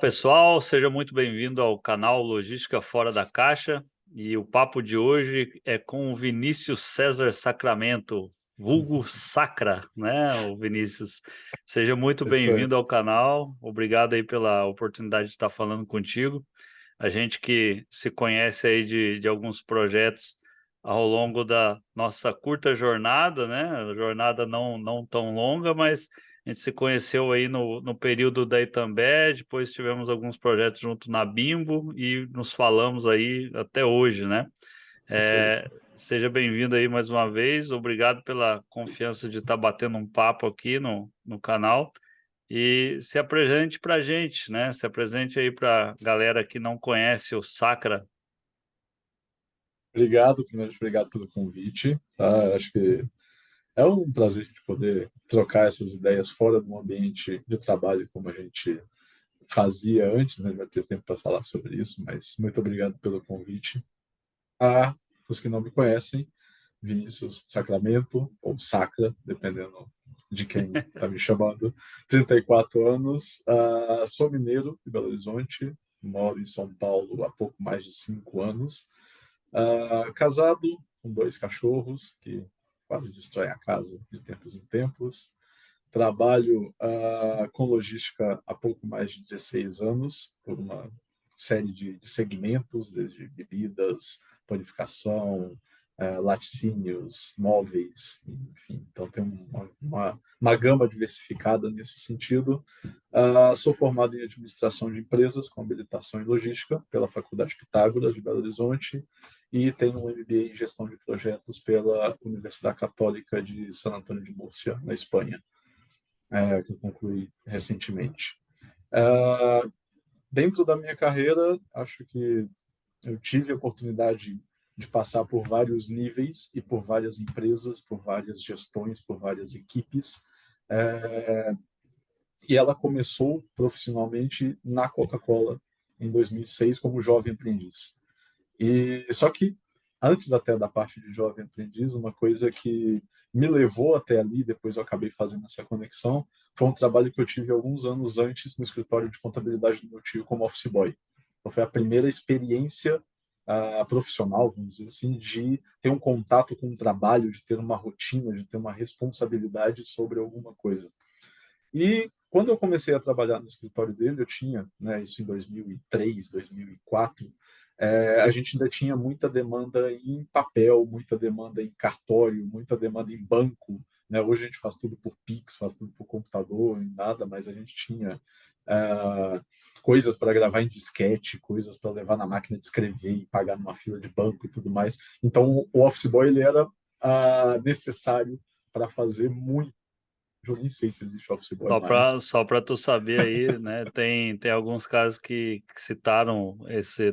Pessoal, seja muito bem-vindo ao canal Logística Fora da Caixa. E o papo de hoje é com o Vinícius César Sacramento, vulgo Sacra, né, o Vinícius? Seja muito Isso aí. bem-vindo ao canal. Obrigado aí pela oportunidade de estar falando contigo. A gente que se conhece aí de alguns projetos ao longo da nossa curta jornada, né? Jornada não tão longa, mas a gente se conheceu aí no período da Itambé, depois tivemos alguns projetos junto na Bimbo e nos falamos aí até hoje, né? Isso aí. Seja bem-vindo aí mais uma vez, obrigado pela confiança de estar batendo um papo aqui no canal e se apresente para a gente, né? Se apresente aí para a galera que não conhece o Sacra. Obrigado, primeiro, obrigado pelo convite. Tá? Acho que é um prazer a gente poder trocar essas ideias fora do ambiente de trabalho, como a gente fazia antes, né? Vai ter tempo para falar sobre isso, mas muito obrigado pelo convite. Ah, os que não me conhecem, Vinícius Sacramento, ou Sacra, dependendo de quem está me chamando, 34 anos, sou mineiro de Belo Horizonte, moro em São Paulo há pouco mais de 5 anos. Casado com 2 cachorros que quase destroem a casa de tempos em tempos. Trabalho com logística há pouco mais de 16 anos, por uma série de segmentos, desde bebidas, panificação, laticínios, móveis, enfim. Então, tem uma gama diversificada nesse sentido. Sou formado em administração de empresas, com habilitação em logística pela Faculdade Pitágoras de Belo Horizonte e tenho um MBA em gestão de projetos pela Universidade Católica de San Antônio de Múrcia, na Espanha, que eu concluí recentemente. Dentro da minha carreira, acho que eu tive a oportunidade de passar por vários níveis e por várias empresas, por várias gestões, por várias equipes. E ela começou profissionalmente na Coca-Cola em 2006 como jovem aprendiz. E só que antes até da parte de jovem aprendiz, uma coisa que me levou até ali, depois eu acabei fazendo essa conexão, foi um trabalho que eu tive alguns anos antes no escritório de contabilidade do meu tio como office boy. Então foi a primeira experiência profissional, vamos dizer assim, de ter um contato com o trabalho, de ter uma rotina, de ter uma responsabilidade sobre alguma coisa. E quando eu comecei a trabalhar no escritório dele, eu tinha, né, isso em 2003, 2004, a gente ainda tinha muita demanda em papel, muita demanda em cartório, muita demanda em banco. Né? Hoje a gente faz tudo por Pix, faz tudo por computador, em nada, mas a gente tinha coisas para gravar em disquete, coisas para levar na máquina de escrever e pagar numa fila de banco e tudo mais. Então, o Office Boy ele era necessário para fazer muito. Eu nem sei se existe Office Boy mais. Só para tu saber aí, né? Tem alguns casos que citaram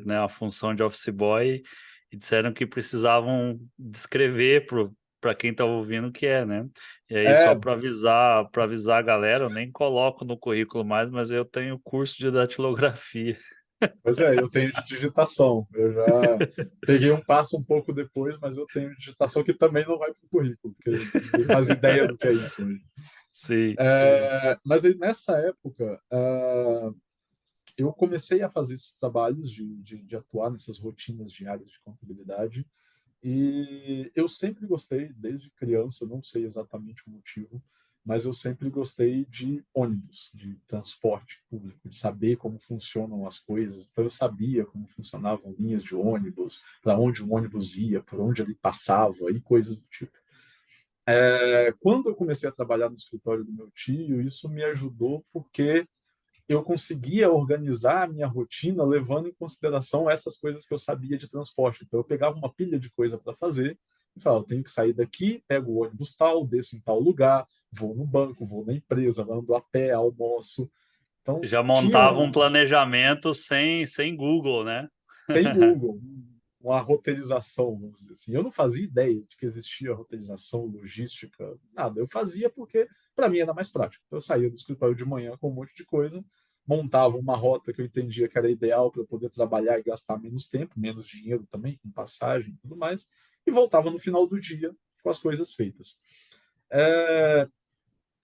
né, a função de office boy e disseram que precisavam descrever para quem está ouvindo o que é, né? E aí, só É, para avisar a galera, eu nem coloco no currículo mais, mas eu tenho curso de datilografia. pois é, eu tenho de digitação. Eu já peguei um passo um pouco depois, mas eu tenho digitação que também não vai para o currículo, porque ninguém faz ideia do que é isso hoje. Sim, sim. Mas aí, nessa época, eu comecei a fazer esses trabalhos de atuar nessas rotinas diárias de contabilidade. E eu sempre gostei, desde criança, não sei exatamente o motivo, mas eu sempre gostei de ônibus, de transporte público, de saber como funcionam as coisas. Então eu sabia como funcionavam linhas de ônibus, para onde o ônibus ia, por onde ele passava e coisas do tipo. Quando eu comecei a trabalhar no escritório do meu tio, isso me ajudou porque eu conseguia organizar a minha rotina levando em consideração essas coisas que eu sabia de transporte. Então, eu pegava uma pilha de coisa para fazer e falava: eu tenho que sair daqui, pego o ônibus tal, desço em tal lugar, vou no banco, vou na empresa, ando a pé, almoço. Então, Já tinha montava um planejamento sem Google, né? tem Google, uma roteirização, vamos dizer assim. Eu não fazia ideia de que existia roteirização, logística, nada. Eu fazia porque, para mim, era mais prático. Então, eu saía do escritório de manhã com um monte de coisa, montava uma rota que eu entendia que era ideal para eu poder trabalhar e gastar menos tempo, menos dinheiro também, com passagem e tudo mais, e voltava no final do dia com as coisas feitas.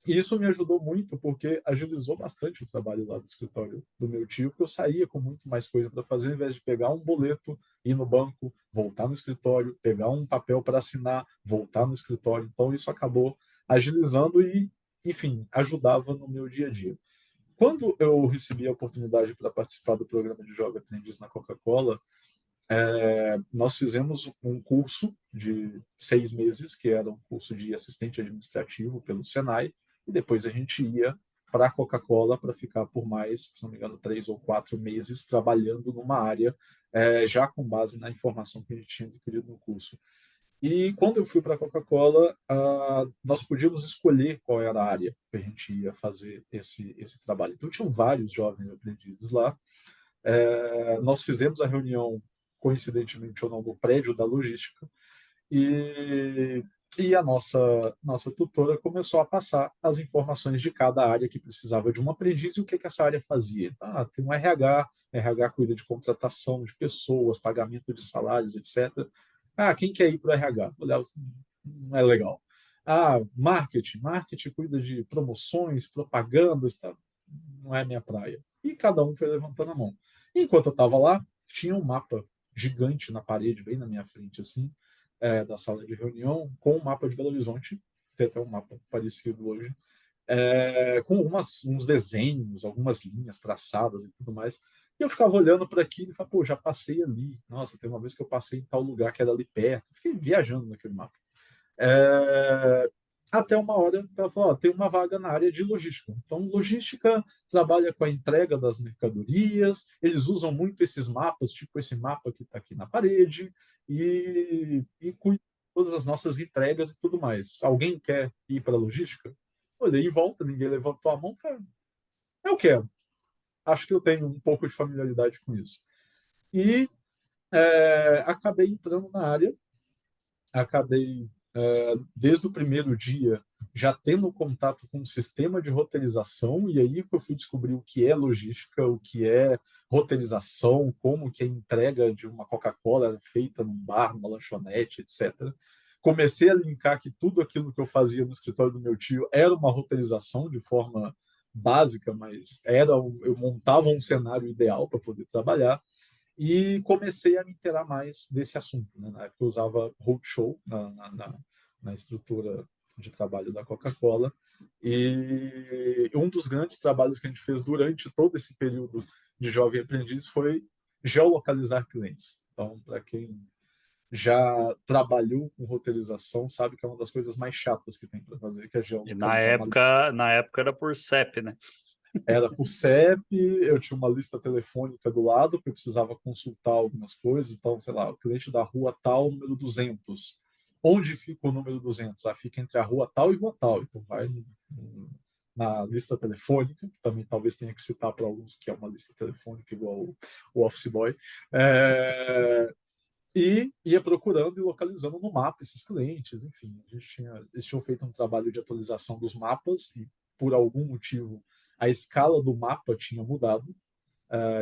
E isso me ajudou muito, porque agilizou bastante o trabalho lá do escritório do meu tio, porque eu saía com muito mais coisa para fazer, ao invés de pegar um boleto, ir no banco, voltar no escritório, pegar um papel para assinar, voltar no escritório. Então, isso acabou agilizando e, enfim, ajudava no meu dia a dia. Quando eu recebi a oportunidade para participar do programa de Jovem Aprendiz na Coca-Cola, nós fizemos um curso de 6 meses, que era um curso de assistente administrativo pelo Senai, e depois a gente ia para a Coca-Cola para ficar por mais, se não me engano, 3 ou 4 meses trabalhando numa área, já com base na informação que a gente tinha adquirido no curso. E quando eu fui para a Coca-Cola, nós podíamos escolher qual era a área que a gente ia fazer esse trabalho. Então, tinham vários jovens aprendizes lá. Nós fizemos a reunião, coincidentemente ou não, no prédio da logística, e, e a nossa tutora começou a passar as informações de cada área que precisava de um aprendiz e o que, que essa área fazia. Tem um RH cuida de contratação de pessoas, pagamento de salários, etc. Quem quer ir para o RH? Olha, não é legal. Marketing cuida de promoções, propagandas, tá? Não é minha praia. E cada um foi levantando a mão. Enquanto eu estava lá, tinha um mapa gigante na parede, bem na minha frente, assim, da sala de reunião, com o mapa de Belo Horizonte, tem até um mapa parecido hoje, com uns desenhos, algumas linhas traçadas e tudo mais. E eu ficava olhando para aquilo e falava, pô, já passei ali. Nossa, tem uma vez que eu passei em tal lugar que era ali perto. Fiquei viajando naquele mapa. É, Até uma hora ela falou, tem uma vaga na área de logística. Então, logística trabalha com a entrega das mercadorias, eles usam muito esses mapas, tipo esse mapa que está aqui na parede, e cuida de todas as nossas entregas e tudo mais. Alguém quer ir para a logística? Olhei em volta, ninguém levantou a mão, falei, eu quero. Acho que eu tenho um pouco de familiaridade com isso. E acabei entrando na área, acabei, desde o primeiro dia, já tendo contato com o sistema de roteirização, e aí que eu fui descobrir o que é logística, o que é roteirização, como que a entrega de uma Coca-Cola é feita num bar, numa lanchonete, etc. Comecei a linkar que tudo aquilo que eu fazia no escritório do meu tio era uma roteirização de forma básica, mas eu montava um cenário ideal para poder trabalhar e comecei a me inteirar mais desse assunto. Né? Na época eu usava Roadshow na estrutura de trabalho da Coca-Cola, e um dos grandes trabalhos que a gente fez durante todo esse período de jovem aprendiz foi geolocalizar clientes. Então, para quem já trabalhou com roteirização, sabe que é uma das coisas mais chatas que tem para fazer, que é E geolocalizar uma lista. na época era por CEP, né? Era por CEP, eu tinha uma lista telefônica do lado, que eu precisava consultar algumas coisas. Então, sei lá, o cliente da rua tal, número 200. Onde fica o número 200? Fica entre a rua tal e rua tal. Então, vai na lista telefônica, que também talvez tenha que citar para alguns que é uma lista telefônica igual o Office Boy. E ia procurando e localizando no mapa esses clientes. Enfim, eles tinham feito um trabalho de atualização dos mapas e, por algum motivo, a escala do mapa tinha mudado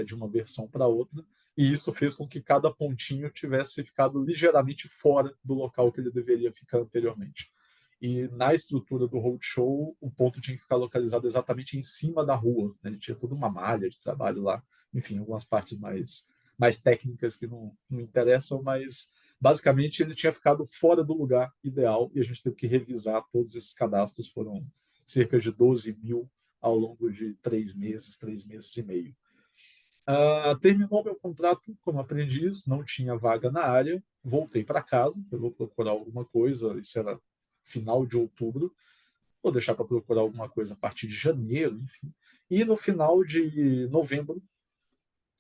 de uma versão para outra, e isso fez com que cada pontinho tivesse ficado ligeiramente fora do local que ele deveria ficar anteriormente. E na estrutura do roadshow, o ponto tinha que ficar localizado exatamente em cima da rua. Né? Ele tinha toda uma malha de trabalho lá, enfim, algumas partes mais técnicas que não interessam, mas basicamente ele tinha ficado fora do lugar ideal e a gente teve que revisar todos esses cadastros. Foram cerca de 12 mil ao longo de 3 meses, 3 meses e meio. Terminou meu contrato como aprendiz, não tinha vaga na área, voltei para casa, eu vou procurar alguma coisa, isso era final de outubro, vou deixar para procurar alguma coisa a partir de janeiro, enfim. E no final de novembro,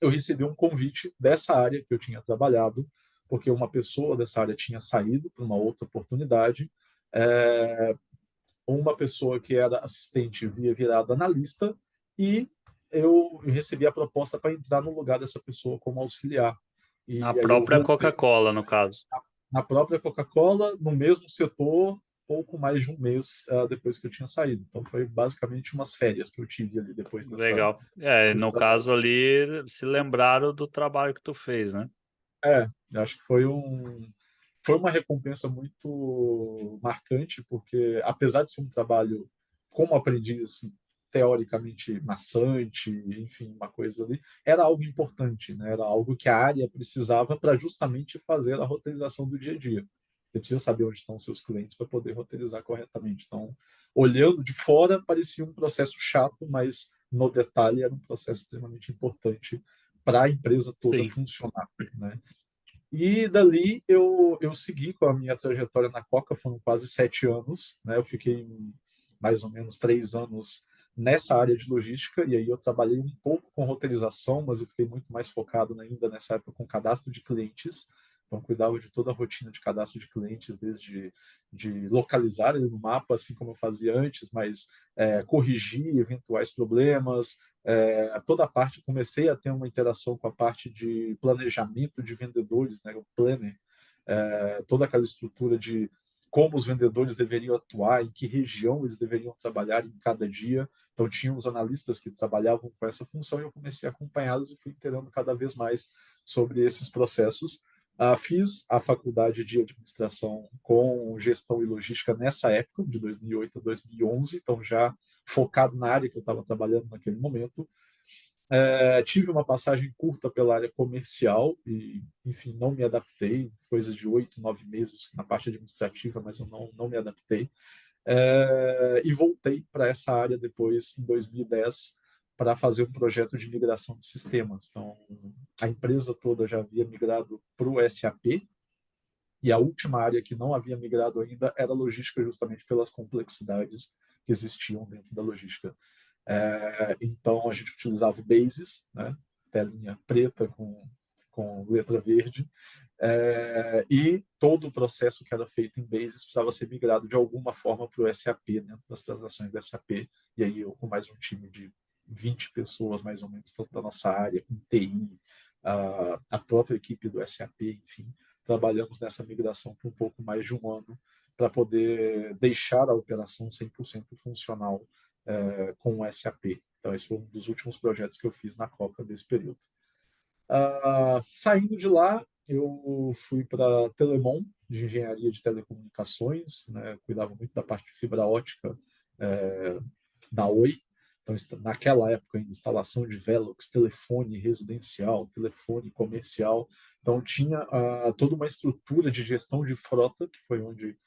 eu recebi um convite dessa área que eu tinha trabalhado, porque uma pessoa dessa área tinha saído para uma outra oportunidade, é, uma pessoa que era assistente via virada analista, e eu recebi a proposta para entrar no lugar dessa pessoa como auxiliar. Na E aí eu própria voltei Coca-Cola, no caso. na própria Coca-Cola, no mesmo setor, pouco mais de um mês depois que eu tinha saído. Então foi basicamente umas férias que eu tive ali depois Legal. desse No trabalho. caso ali, se lembraram do trabalho que tu fez, né? Acho que foi uma recompensa muito marcante, porque apesar de ser um trabalho como aprendiz teoricamente maçante, enfim, uma coisa ali, era algo importante, né? Era algo que a área precisava para justamente fazer a roteirização do dia a dia. Você precisa saber onde estão os seus clientes para poder roteirizar corretamente. Então, olhando de fora, parecia um processo chato, mas no detalhe era um processo extremamente importante para a empresa toda Sim. funcionar, né? E dali eu segui com a minha trajetória na Coca, foram quase 7 anos, né? Eu fiquei mais ou menos 3 anos nessa área de logística, e aí eu trabalhei um pouco com roteirização, mas eu fiquei muito mais focado ainda nessa época com cadastro de clientes. Então, cuidava de toda a rotina de cadastro de clientes, desde de localizar ele no mapa, assim como eu fazia antes, mas corrigir eventuais problemas, toda a parte, comecei a ter uma interação com a parte de planejamento de vendedores, né, o planner, toda aquela estrutura de como os vendedores deveriam atuar, em que região eles deveriam trabalhar em cada dia. Então, tinha os analistas que trabalhavam com essa função e eu comecei a acompanhá-los e fui inteirando cada vez mais sobre esses processos. Fiz a faculdade de administração com gestão e logística nessa época, de 2008 a 2011, então já focado na área que eu estava trabalhando naquele momento. Tive uma passagem curta pela área comercial e, enfim, não me adaptei, coisa de 8, 9 meses na parte administrativa, mas eu não me adaptei. E voltei para essa área depois, em 2010, para fazer um projeto de migração de sistemas. Então, a empresa toda já havia migrado para o SAP, e a última área que não havia migrado ainda era a logística, justamente pelas complexidades que existiam dentro da logística. Então, a gente utilizava o Basis, né? Telinha preta com letra verde, e todo o processo que era feito em Basis precisava ser migrado de alguma forma para o SAP, dentro das transações do SAP. E aí eu, com mais um time de 20 pessoas, mais ou menos, tanto da nossa área, com TI, a própria equipe do SAP, enfim, trabalhamos nessa migração por um pouco mais de um ano para poder deixar a operação 100% funcional com o SAP. Então, esse foi um dos últimos projetos que eu fiz na Coca desse período. Saindo de lá, eu fui para Telemon, de engenharia de telecomunicações, né? Cuidava muito da parte de fibra ótica da Oi. Então, naquela época, ainda instalação de Velox, telefone residencial, telefone comercial. Então, tinha toda uma estrutura de gestão de frota, que foi onde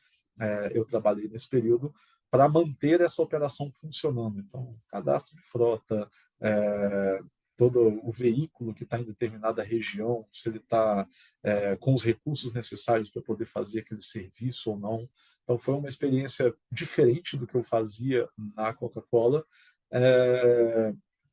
eu trabalhei nesse período, para manter essa operação funcionando. Então, cadastro de frota, todo o veículo que está em determinada região, se ele está com os recursos necessários para poder fazer aquele serviço ou não. Então, foi uma experiência diferente do que eu fazia na Coca-Cola,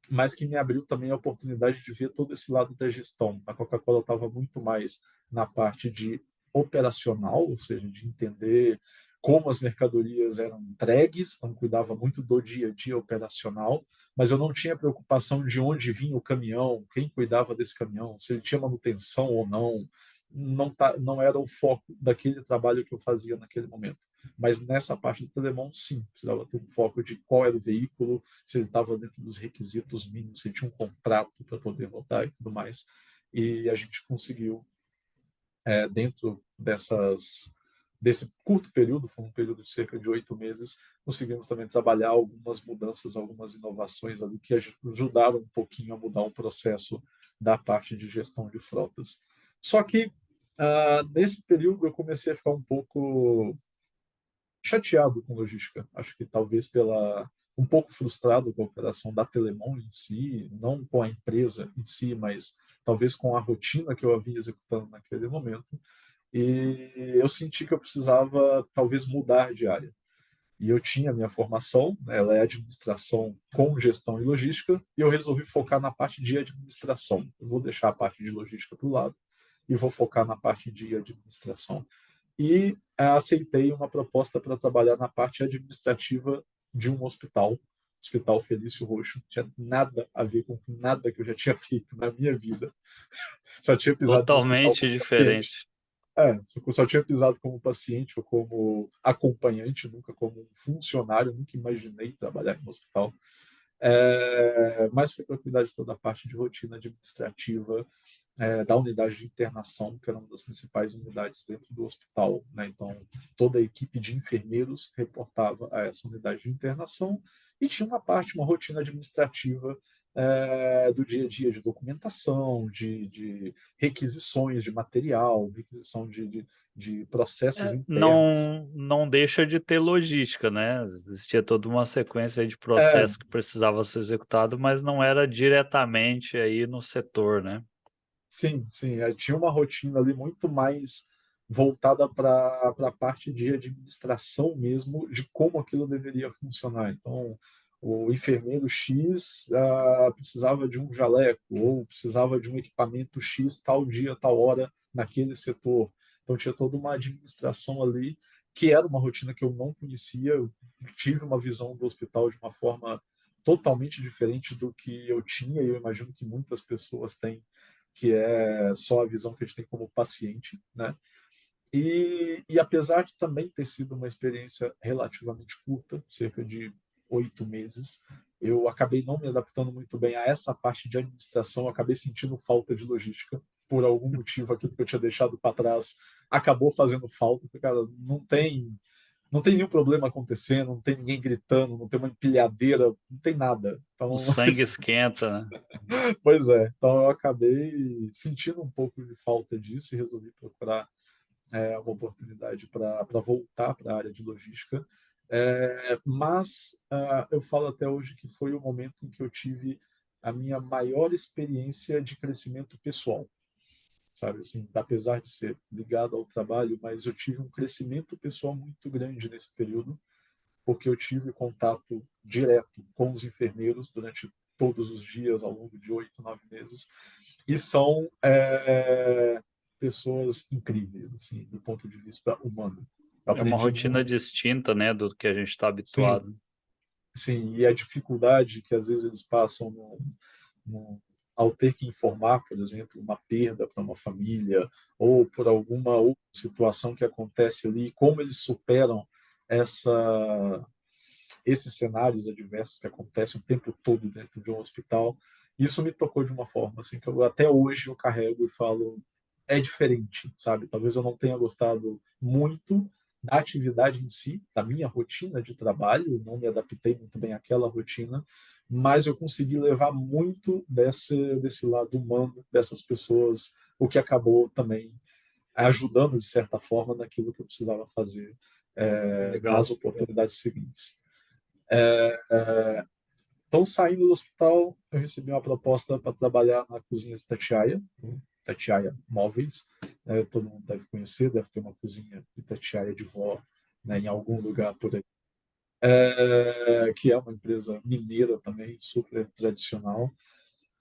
mas que me abriu também a oportunidade de ver todo esse lado da gestão. A Coca-Cola estava muito mais na parte de operacional, ou seja, de entender como as mercadorias eram entregues, então cuidava muito do dia a dia operacional, mas eu não tinha preocupação de onde vinha o caminhão, quem cuidava desse caminhão, se ele tinha manutenção ou não. Não era o foco daquele trabalho que eu fazia naquele momento. Mas nessa parte do Telemon, sim, precisava ter um foco de qual era o veículo, se ele estava dentro dos requisitos mínimos, se tinha um contrato para poder rodar e tudo mais. E a gente conseguiu, dentro desse curto período, foi um período de cerca de 8 meses, conseguimos também trabalhar algumas mudanças, algumas inovações ali que ajudaram um pouquinho a mudar o processo da parte de gestão de frotas. Só que, nesse período, eu comecei a ficar um pouco chateado com logística. Acho que talvez um pouco frustrado com a operação da Telemon em si, não com a empresa em si, mas talvez com a rotina que eu havia executando naquele momento. E eu senti que eu precisava talvez mudar de área. E eu tinha a minha formação, né, ela é administração com gestão e logística, e eu resolvi focar na parte de administração. Eu vou deixar a parte de logística para o lado e vou focar na parte de administração. E aceitei uma proposta para trabalhar na parte administrativa de um hospital, Hospital Felício Roxo. Não tinha nada a ver com nada que eu já tinha feito na minha vida. Só tinha pisado no hospital Totalmente como paciente. diferente. Só tinha pisado como paciente ou como acompanhante, nunca como um funcionário, nunca imaginei trabalhar no hospital. Mas foi para cuidar de toda a parte de rotina administrativa, da unidade de internação, que era uma das principais unidades dentro do hospital, né? Então, toda a equipe de enfermeiros reportava a essa unidade de internação e tinha uma rotina administrativa do dia a dia, de documentação, de requisições de material, requisição de processos internos. Não deixa de ter logística, né? Existia toda uma sequência aí de É, processos que precisava ser executado, mas não era diretamente aí no setor, né? sim, sim. Tinha uma rotina ali muito mais voltada para a parte de administração mesmo, de como aquilo deveria funcionar. Então, o enfermeiro X precisava de um jaleco, ou precisava de um equipamento X tal dia, tal hora, naquele setor. Então, tinha toda uma administração ali, que era uma rotina que eu não conhecia. Eu tive uma visão do hospital de uma forma totalmente diferente do que eu tinha, e eu imagino que muitas pessoas têm, que é só a visão que a gente tem como paciente, né? E apesar de também ter sido uma experiência relativamente curta, cerca de 8 meses, eu acabei não me adaptando muito bem a essa parte de administração, acabei sentindo falta de logística. Por algum motivo, aquilo que eu tinha deixado para trás acabou fazendo falta. Cara, não tem nenhum problema acontecendo, não tem ninguém gritando, não tem uma empilhadeira, não tem nada. O Então, sangue esquenta, né? pois é. Então, eu acabei sentindo um pouco de falta disso e resolvi procurar uma oportunidade para voltar para a área de logística. Mas eu falo até hoje que foi o momento em que eu tive a minha maior experiência de crescimento pessoal, sabe assim, apesar de ser ligado ao trabalho, mas eu tive um crescimento pessoal muito grande nesse período, porque eu tive contato direto com os enfermeiros durante todos os dias ao longo de 8, 9 meses, e são pessoas incríveis, assim, do ponto de vista humano. Eu É uma aprendi rotina muito, distinta, né, do que a gente está sim, habituado. sim, e a dificuldade que às vezes eles passam ao ter que informar, por exemplo, uma perda para uma família, ou por alguma outra situação que acontece ali, como eles superam essa esses cenários adversos que acontecem o tempo todo dentro de um hospital. Isso me tocou de uma forma assim que eu até hoje eu carrego e falo, é diferente, sabe? Talvez eu não tenha gostado muito da atividade em si, da minha rotina de trabalho, não me adaptei muito bem àquela rotina, mas eu consegui levar muito desse lado humano dessas pessoas, o que acabou também ajudando de certa forma naquilo que eu precisava fazer nas Legal. oportunidades seguintes. Então, saindo do hospital, eu recebi uma proposta para trabalhar na cozinha Itatiaia, Itatiaia Móveis. Todo mundo deve conhecer, deve ter uma cozinha Itatiaia de vó, né, em algum lugar por aí. Que é uma empresa mineira também, super tradicional.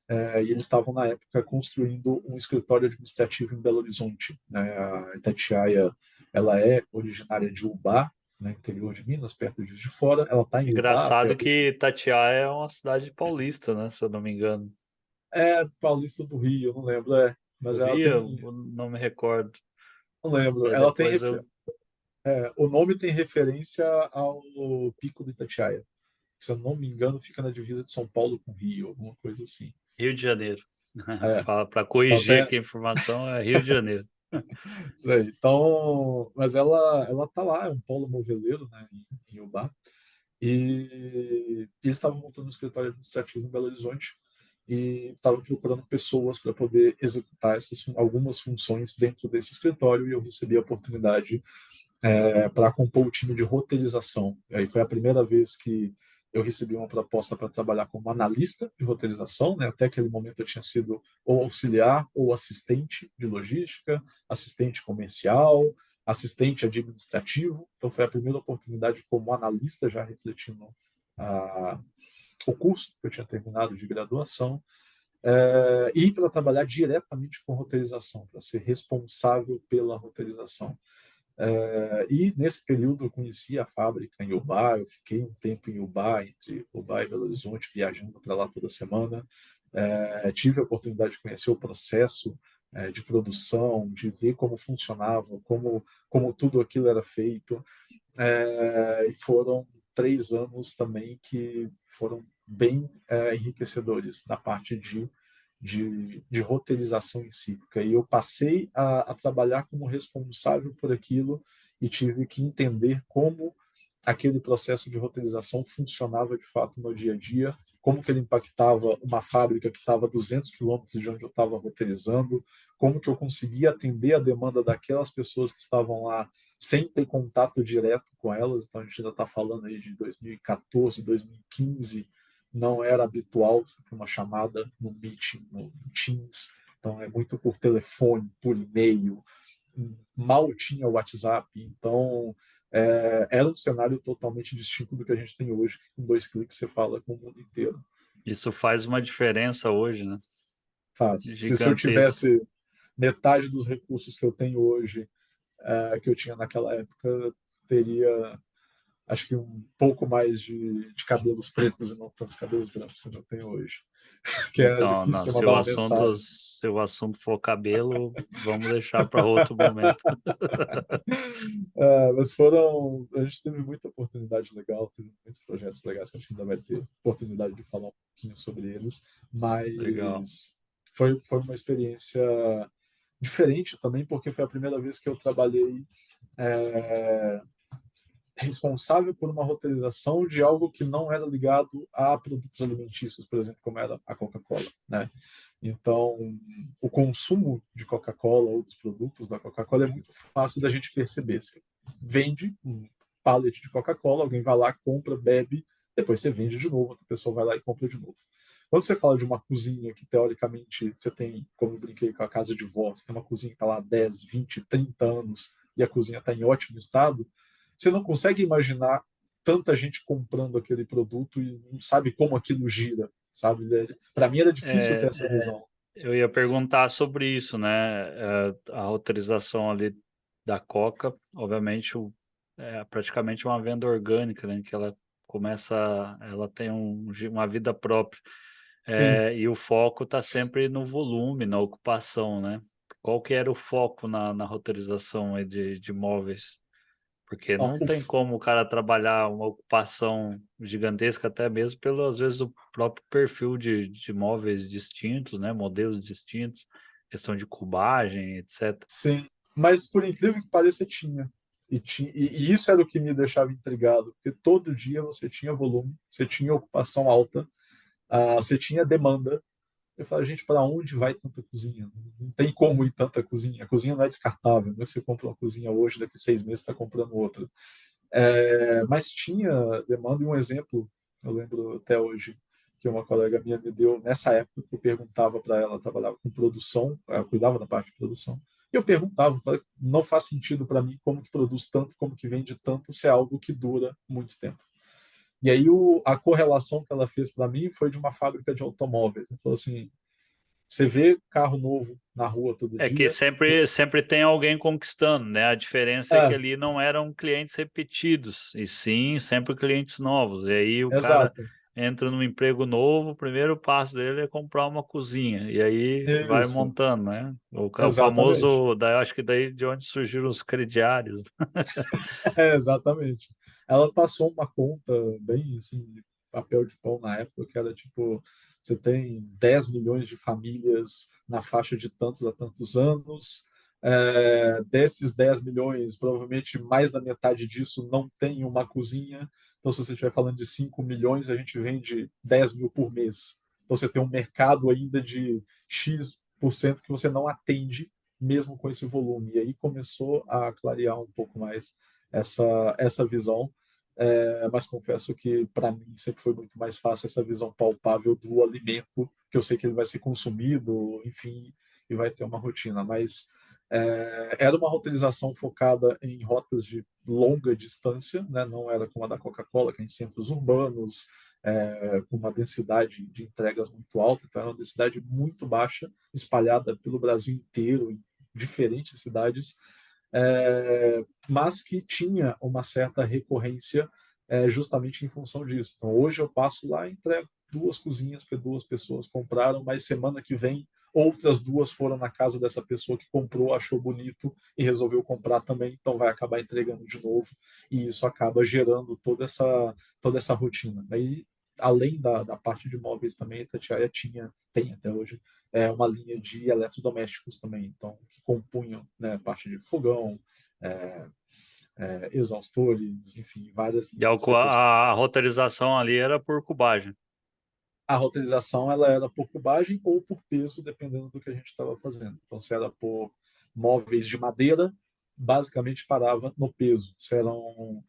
E eles estavam, na época, construindo um escritório administrativo em Belo Horizonte, né? A Itatiaia, ela é originária de Ubá, né, interior de Minas, perto de Juiz de Fora. Ela está em Ubá até Engraçado hoje. que Itatiaia é uma cidade paulista, né, se eu não me engano. Paulista do Rio, eu não lembro, Do mas ela Rio, tem, eu não me recordo. não lembro, Daí ela tem, depois eu. o nome tem referência ao Pico do Itatiaia, que, se eu não me engano, fica na divisa de São Paulo com Rio, alguma coisa assim. Rio de Janeiro. É, Fala para então corrigir tem, aqui a informação, é Rio de Janeiro. isso aí. Então, mas ela tá lá, é um polo moveleiro, né, em Ubá, e eles estavam montando um escritório administrativo em Belo Horizonte e estavam procurando pessoas para poder executar algumas funções dentro desse escritório, e eu recebi a oportunidade para compor o time de roteirização. E aí foi a primeira vez que eu recebi uma proposta para trabalhar como analista de roteirização, né? Até aquele momento eu tinha sido ou auxiliar ou assistente de logística, assistente comercial, assistente administrativo. Então foi a primeira oportunidade como analista, já refletindo a, o curso que eu tinha terminado de graduação, e para trabalhar diretamente com roteirização, para ser responsável pela roteirização. E nesse período eu conheci a fábrica em Ubá, eu fiquei um tempo em Ubá, entre Ubá e Belo Horizonte, viajando para lá toda semana. Tive a oportunidade de conhecer o processo de produção, de ver como funcionava, como tudo aquilo era feito. E foram 3 anos também que foram bem enriquecedores na parte de de roteirização em si, porque aí eu passei a trabalhar como responsável por aquilo e tive que entender como aquele processo de roteirização funcionava de fato no dia a dia, como que ele impactava uma fábrica que estava a 200 quilômetros de onde eu estava roteirizando, como que eu conseguia atender a demanda daquelas pessoas que estavam lá sem ter contato direto com elas. Então a gente ainda está falando aí de 2014, 2015, não era habitual ter uma chamada no Meeting, no Teams, então é muito por telefone, por e-mail, mal tinha o WhatsApp, então era um cenário totalmente distinto do que a gente tem hoje, que com 2 cliques você fala com o mundo inteiro. Isso faz uma diferença hoje, né? Faz. Se eu Gigantesca. tivesse metade dos recursos que eu tenho hoje, que eu tinha naquela época, teria acho que um pouco mais de cabelos pretos e não tantos cabelos brancos como eu tenho hoje. Que é Então, difícil não, você mandar uma mensagem. se o assunto for cabelo, vamos deixar para outro momento. Mas foram. A gente teve muita oportunidade legal, teve muitos projetos legais que a gente ainda vai ter oportunidade de falar um pouquinho sobre eles, Legal. mas foi uma experiência diferente também, porque foi a primeira vez que eu trabalhei é, responsável por uma roteirização de algo que não era ligado a produtos alimentícios, por exemplo, como era a Coca-Cola, né? Então, o consumo de Coca-Cola ou dos produtos da Coca-Cola é muito fácil da gente perceber. Você vende um pallet de Coca-Cola, alguém vai lá, compra, bebe, depois você vende de novo, outra pessoa vai lá e compra de novo. Quando você fala de uma cozinha que, teoricamente, você tem, como eu brinquei com a casa de vó, você tem uma cozinha que está lá há 10, 20, 30 anos e a cozinha está em ótimo estado, você não consegue imaginar tanta gente comprando aquele produto e não sabe como aquilo gira, sabe? Para mim era difícil ter É, essa visão. eu ia perguntar sobre isso, né? A autorização ali da Coca, obviamente, é praticamente uma venda orgânica, né? Que ela começa, ela tem uma vida própria. Sim. E o foco está sempre no volume, na ocupação, né? Qual que era o foco na roteirização aí de imóveis? Porque Ó, não tem como o cara trabalhar uma ocupação gigantesca, até mesmo pelo, às vezes, o próprio perfil de imóveis distintos, né? Modelos distintos, questão de cubagem, etc. sim. Mas por incrível que pareça, tinha. E isso era o que me deixava intrigado, porque todo dia você tinha volume, você tinha ocupação alta, você tinha demanda. Eu falo, gente, para onde vai tanta cozinha? Não tem como ir tanta cozinha. A cozinha não é descartável. Não é que você compra uma cozinha hoje, daqui 6 meses está comprando outra. Mas tinha demanda, e um exemplo, eu lembro até hoje, que uma colega minha me deu nessa época, que eu perguntava para ela, ela trabalhava com produção, ela cuidava da parte de produção, e eu perguntava, falei, não faz sentido para mim como que produz tanto, como que vende tanto, se é algo que dura muito tempo. E aí a correlação que ela fez para mim foi de uma fábrica de automóveis. Ela falou assim, você vê carro novo na rua todo É que dia, sempre tem alguém conquistando, né? A diferença é que é, ali não eram clientes repetidos, e sim sempre clientes novos. E aí o cara exato, entra num emprego novo, o primeiro passo dele é comprar uma cozinha, e aí vai isso, montando, né? O exatamente. famoso, daí, acho que daí de onde surgiram os crediários. Exatamente. Ela passou uma conta bem assim, de papel de pão na época, que era tipo: você tem 10 milhões de famílias na faixa de tantos a tantos anos. Desses 10 milhões, provavelmente mais da metade disso não tem uma cozinha. Então, se você estiver falando de 5 milhões, a gente vende 10 mil por mês. Então, você tem um mercado ainda de X% que você não atende, mesmo com esse volume. E aí começou a clarear um pouco mais essa visão, mas confesso que para mim sempre foi muito mais fácil essa visão palpável do alimento, que eu sei que ele vai ser consumido, enfim, e vai ter uma rotina. Mas era uma roteirização focada em rotas de longa distância, né? Não era como a da Coca-Cola, que é em centros urbanos, com uma densidade de entregas muito alta, então era uma densidade muito baixa, espalhada pelo Brasil inteiro, em diferentes cidades, mas que tinha uma certa recorrência justamente em função disso. Então, hoje eu passo lá e entrego 2 cozinhas para 2 pessoas compraram, mas semana que vem outras 2 foram na casa dessa pessoa que comprou, achou bonito e resolveu comprar também, então vai acabar entregando de novo e isso acaba gerando toda essa rotina. Aí além da parte de móveis também, a Itatiaia tem até hoje, uma linha de eletrodomésticos também, então, que compunham, né, parte de fogão, é, exaustores, enfim, várias E a, linhas. Depois, a roteirização ali era por cubagem. a roteirização ela era por cubagem ou por peso, dependendo do que a gente estava fazendo. Então, se era por móveis de madeira, basicamente parava no peso. Se eram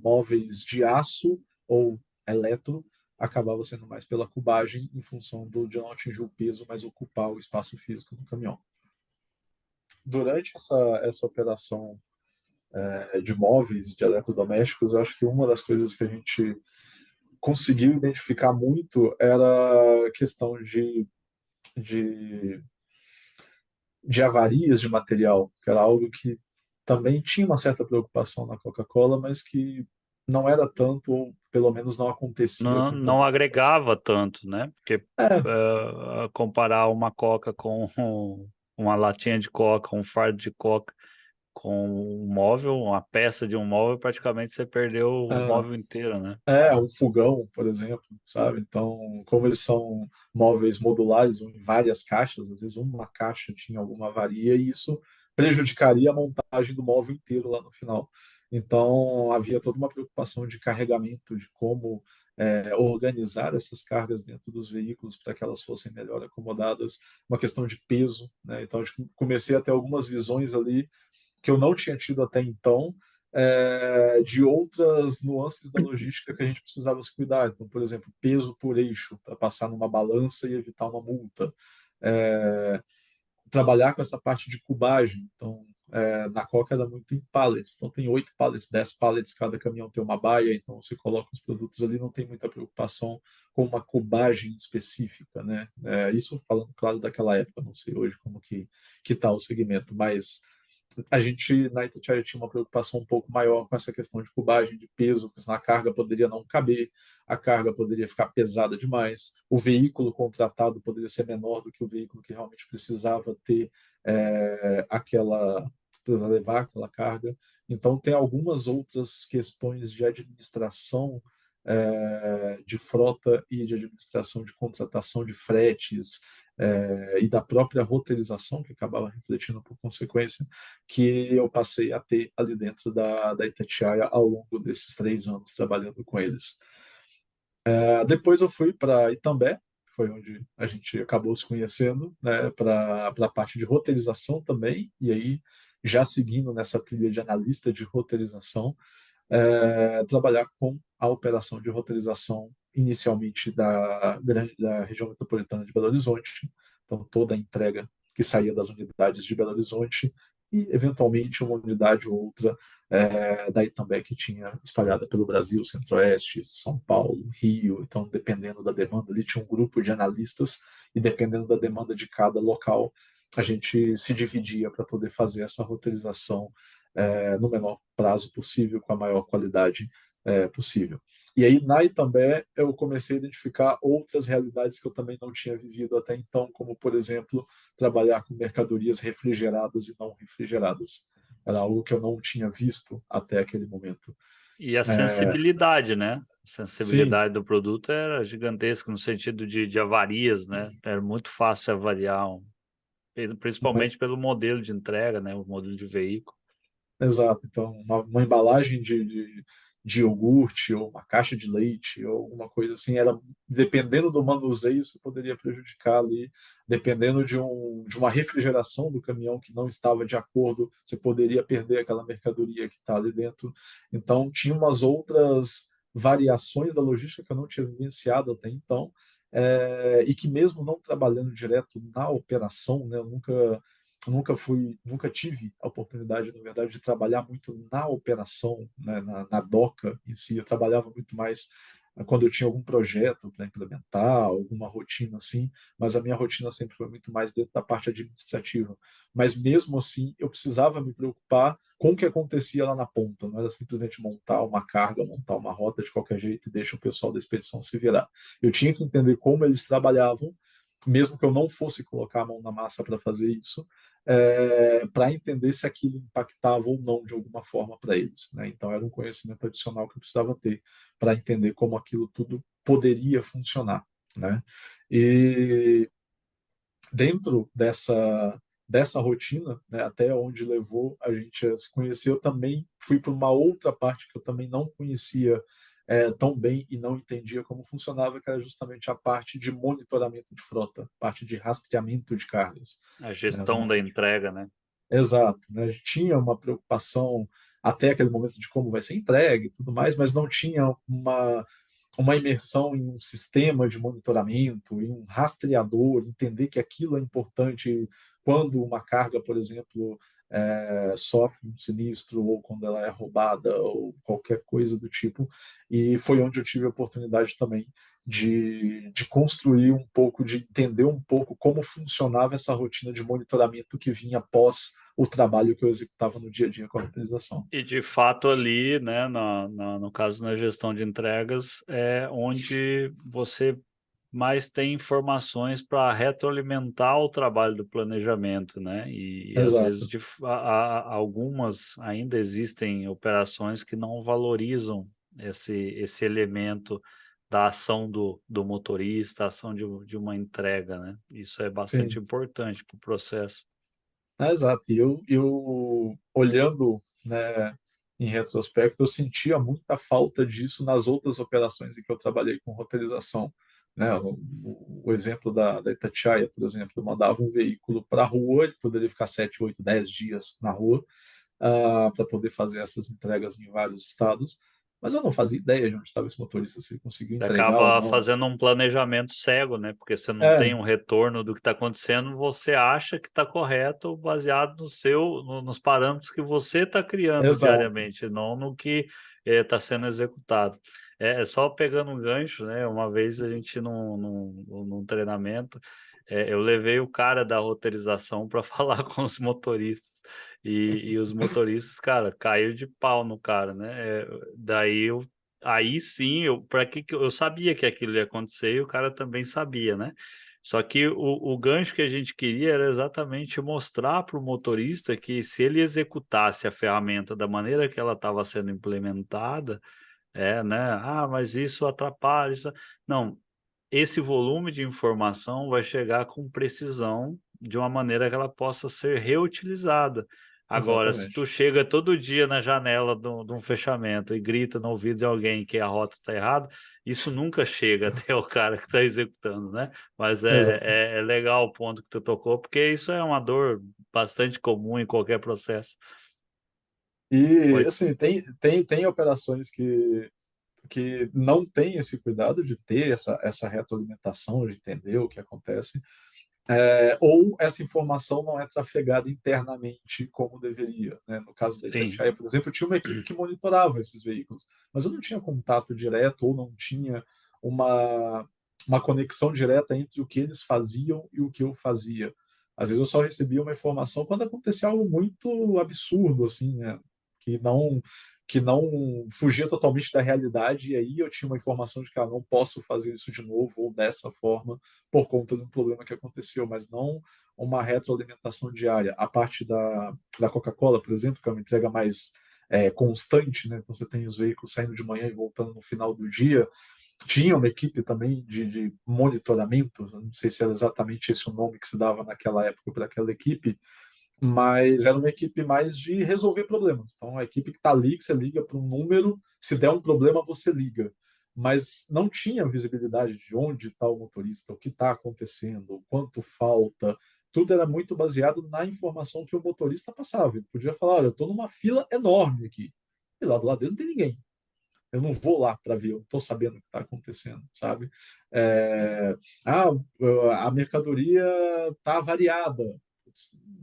móveis de aço ou eletro, acabava sendo mais pela cubagem, em função de não atingir o peso, mas ocupar o espaço físico do caminhão. Durante essa operação de móveis e de eletrodomésticos, eu acho que uma das coisas que a gente conseguiu identificar muito era a questão de, de avarias de material, que era algo que também tinha uma certa preocupação na Coca-Cola, mas que não era tanto, ou pelo menos não acontecia Não, com não tanta agregava tanto, né? Porque é, comparar uma Coca com uma latinha de Coca, um fardo de Coca com um móvel, uma peça de um móvel, praticamente você perdeu o móvel inteiro, né? um fogão, por exemplo, sabe? Então, como eles são móveis modulares em várias caixas, às vezes uma caixa tinha alguma avaria e isso prejudicaria a montagem do móvel inteiro lá no final. Então, havia toda uma preocupação de carregamento, de como organizar essas cargas dentro dos veículos para que elas fossem melhor acomodadas, uma questão de peso, né? Então, eu comecei a ter algumas visões ali que eu não tinha tido até então, de outras nuances da logística que a gente precisava se cuidar. Então, por exemplo, peso por eixo, para passar numa balança e evitar uma multa. É, trabalhar com essa parte de cubagem. Então, na Coca era muito em pallets. Então, tem 8 pallets, 10 pallets, cada caminhão tem uma baia. Então, você coloca os produtos ali, não tem muita preocupação com uma cubagem específica, né? Isso falando, claro, daquela época. Não sei hoje como que está o segmento, mas a gente na Itatiaia tinha uma preocupação um pouco maior com essa questão de cubagem, de peso, porque senão a carga poderia não caber, a carga poderia ficar pesada demais, o veículo contratado poderia ser menor do que o veículo que realmente precisava ter aquela para levar aquela carga. Então tem algumas outras questões de administração de frota e de administração de contratação de fretes, e da própria roteirização, que acabava refletindo por consequência, que eu passei a ter ali dentro da Itatiaia ao longo desses 3 anos trabalhando com eles. Depois eu fui para Itambé, que foi onde a gente acabou se conhecendo, né, para a parte de roteirização também, e aí já seguindo nessa trilha de analista de roteirização, trabalhar com a operação de roteirização inicialmente da região metropolitana de Belo Horizonte, então toda a entrega que saía das unidades de Belo Horizonte e eventualmente uma unidade ou outra daí também que tinha espalhada pelo Brasil, Centro-Oeste, São Paulo, Rio, então dependendo da demanda, ali tinha um grupo de analistas e dependendo da demanda de cada local, a gente se dividia para poder fazer essa roteirização no menor prazo possível, com a maior qualidade possível. E aí, na Itambé, eu comecei a identificar outras realidades que eu também não tinha vivido até então, como, por exemplo, trabalhar com mercadorias refrigeradas e não refrigeradas. Era algo que eu não tinha visto até aquele momento. E a É, sensibilidade, né? A sim, sensibilidade do produto era gigantesca no sentido de avarias, né? Era muito fácil avariar, uma, principalmente pelo modelo de entrega, né? O modelo de veículo. exato. Então, uma embalagem de iogurte ou uma caixa de leite ou alguma coisa assim, era dependendo do manuseio, você poderia prejudicar ali, dependendo de uma refrigeração do caminhão que não estava de acordo, você poderia perder aquela mercadoria que está ali dentro. Então, tinha umas outras variações da logística que eu não tinha vivenciado até então, e que mesmo não trabalhando direto na operação, né, eu nunca tive a oportunidade, na verdade, de trabalhar muito na operação, né, na doca em si. Eu trabalhava muito mais quando eu tinha algum projeto para implementar, alguma rotina assim, mas a minha rotina sempre foi muito mais dentro da parte administrativa. Mas mesmo assim, eu precisava me preocupar com o que acontecia lá na ponta, não era simplesmente montar uma carga, montar uma rota de qualquer jeito e deixar o pessoal da expedição se virar. Eu tinha que entender como eles trabalhavam, mesmo que eu não fosse colocar a mão na massa para fazer isso, para entender se aquilo impactava ou não de alguma forma para eles. Né? Então, era um conhecimento adicional que eu precisava ter para entender como aquilo tudo poderia funcionar, né? E dentro dessa rotina, né, até onde levou a gente a se conhecer, eu também fui para uma outra parte que eu também não conhecia tão bem e não entendia como funcionava, que era justamente a parte de monitoramento de frota, parte de rastreamento de cargas. A Né? gestão da entrega, né? Exato, né? A gente tinha uma preocupação até aquele momento de como vai ser entregue e tudo mais, mas não tinha uma imersão em um sistema de monitoramento, em um rastreador, entender que aquilo é importante quando uma carga, por exemplo, sofre um sinistro ou quando ela é roubada ou qualquer coisa do tipo. E foi onde eu tive a oportunidade também de construir um pouco, de entender um pouco como funcionava essa rotina de monitoramento que vinha após o trabalho que eu executava no dia a dia com a roteirização. E de fato ali, né, no caso na gestão de entregas, é onde você mais tem informações para retroalimentar o trabalho do planejamento, né? E às vezes Exato. algumas ainda existem operações que não valorizam esse elemento da ação do motorista, a ação de uma entrega, né? Isso é bastante Sim. importante para o processo. Exato. E eu olhando, né, em retrospecto, eu sentia muita falta disso nas outras operações em que eu trabalhei com roteirização. Né? O exemplo da Itatiaia, por exemplo, eu mandava um veículo para a rua, ele poderia ficar 7, 8, 10 dias na rua, para poder fazer essas entregas em vários estados, mas eu não fazia ideia de onde estava esse motorista, se ele conseguiu Você entregar ou acaba não. fazendo um planejamento cego, né? Porque você não É, tem um retorno do que está acontecendo, você acha que está correto baseado nos parâmetros que você está criando exato. diariamente, não no que está sendo executado. É só pegando um gancho, né? Uma vez a gente num treinamento, eu levei o cara da roteirização para falar com os motoristas. E os motoristas, cara, caiu de pau no cara, né? Daí eu Aí sim, para que eu sabia que aquilo ia acontecer e o cara também sabia, né? Só que o gancho que a gente queria era exatamente mostrar para o motorista que se ele executasse a ferramenta da maneira que ela estava sendo implementada, né? Ah, mas isso atrapalha. Não, esse volume de informação vai chegar com precisão de uma maneira que ela possa ser reutilizada. Agora, se tu Exatamente. chega todo dia na janela de um fechamento e grita no ouvido de alguém que a rota está errada, isso nunca chega até o cara que está executando, né? Mas Exato. é legal o ponto que tu tocou, porque isso é uma dor bastante comum em qualquer processo. E, Oi. assim, tem operações que não tem esse cuidado de ter essa retroalimentação, de entender o que acontece, ou essa informação não é trafegada internamente como deveria. Né? No caso da Sim, Itatiaia, por exemplo, eu tinha uma equipe que monitorava esses veículos, mas eu não tinha contato direto ou não tinha uma, uma conexão direta entre o que eles faziam e o que eu fazia. Às vezes eu só recebia uma informação quando acontecia algo muito absurdo, assim, né? que não que não fugia totalmente da realidade, e aí eu tinha uma informação de que não posso fazer isso de novo ou dessa forma por conta de um problema que aconteceu, mas não uma retroalimentação diária. A parte da Coca-Cola, por exemplo, que é uma entrega mais constante, né? Então você tem os veículos saindo de manhã e voltando no final do dia. Tinha uma equipe também de monitoramento, não sei se era exatamente esse o nome que se dava naquela época para aquela equipe, mas era uma equipe mais de resolver problemas. Então, a equipe que está ali, que você liga para um número, se der um problema, você liga. Mas não tinha visibilidade de onde está o motorista, o que está acontecendo, o quanto falta. Tudo era muito baseado na informação que o motorista passava. Ele podia falar: olha, eu estou numa fila enorme aqui. E lá do lado dele não tem ninguém. Eu não vou lá para ver, eu não estou sabendo o que está acontecendo, sabe? É, ah, a mercadoria está variada.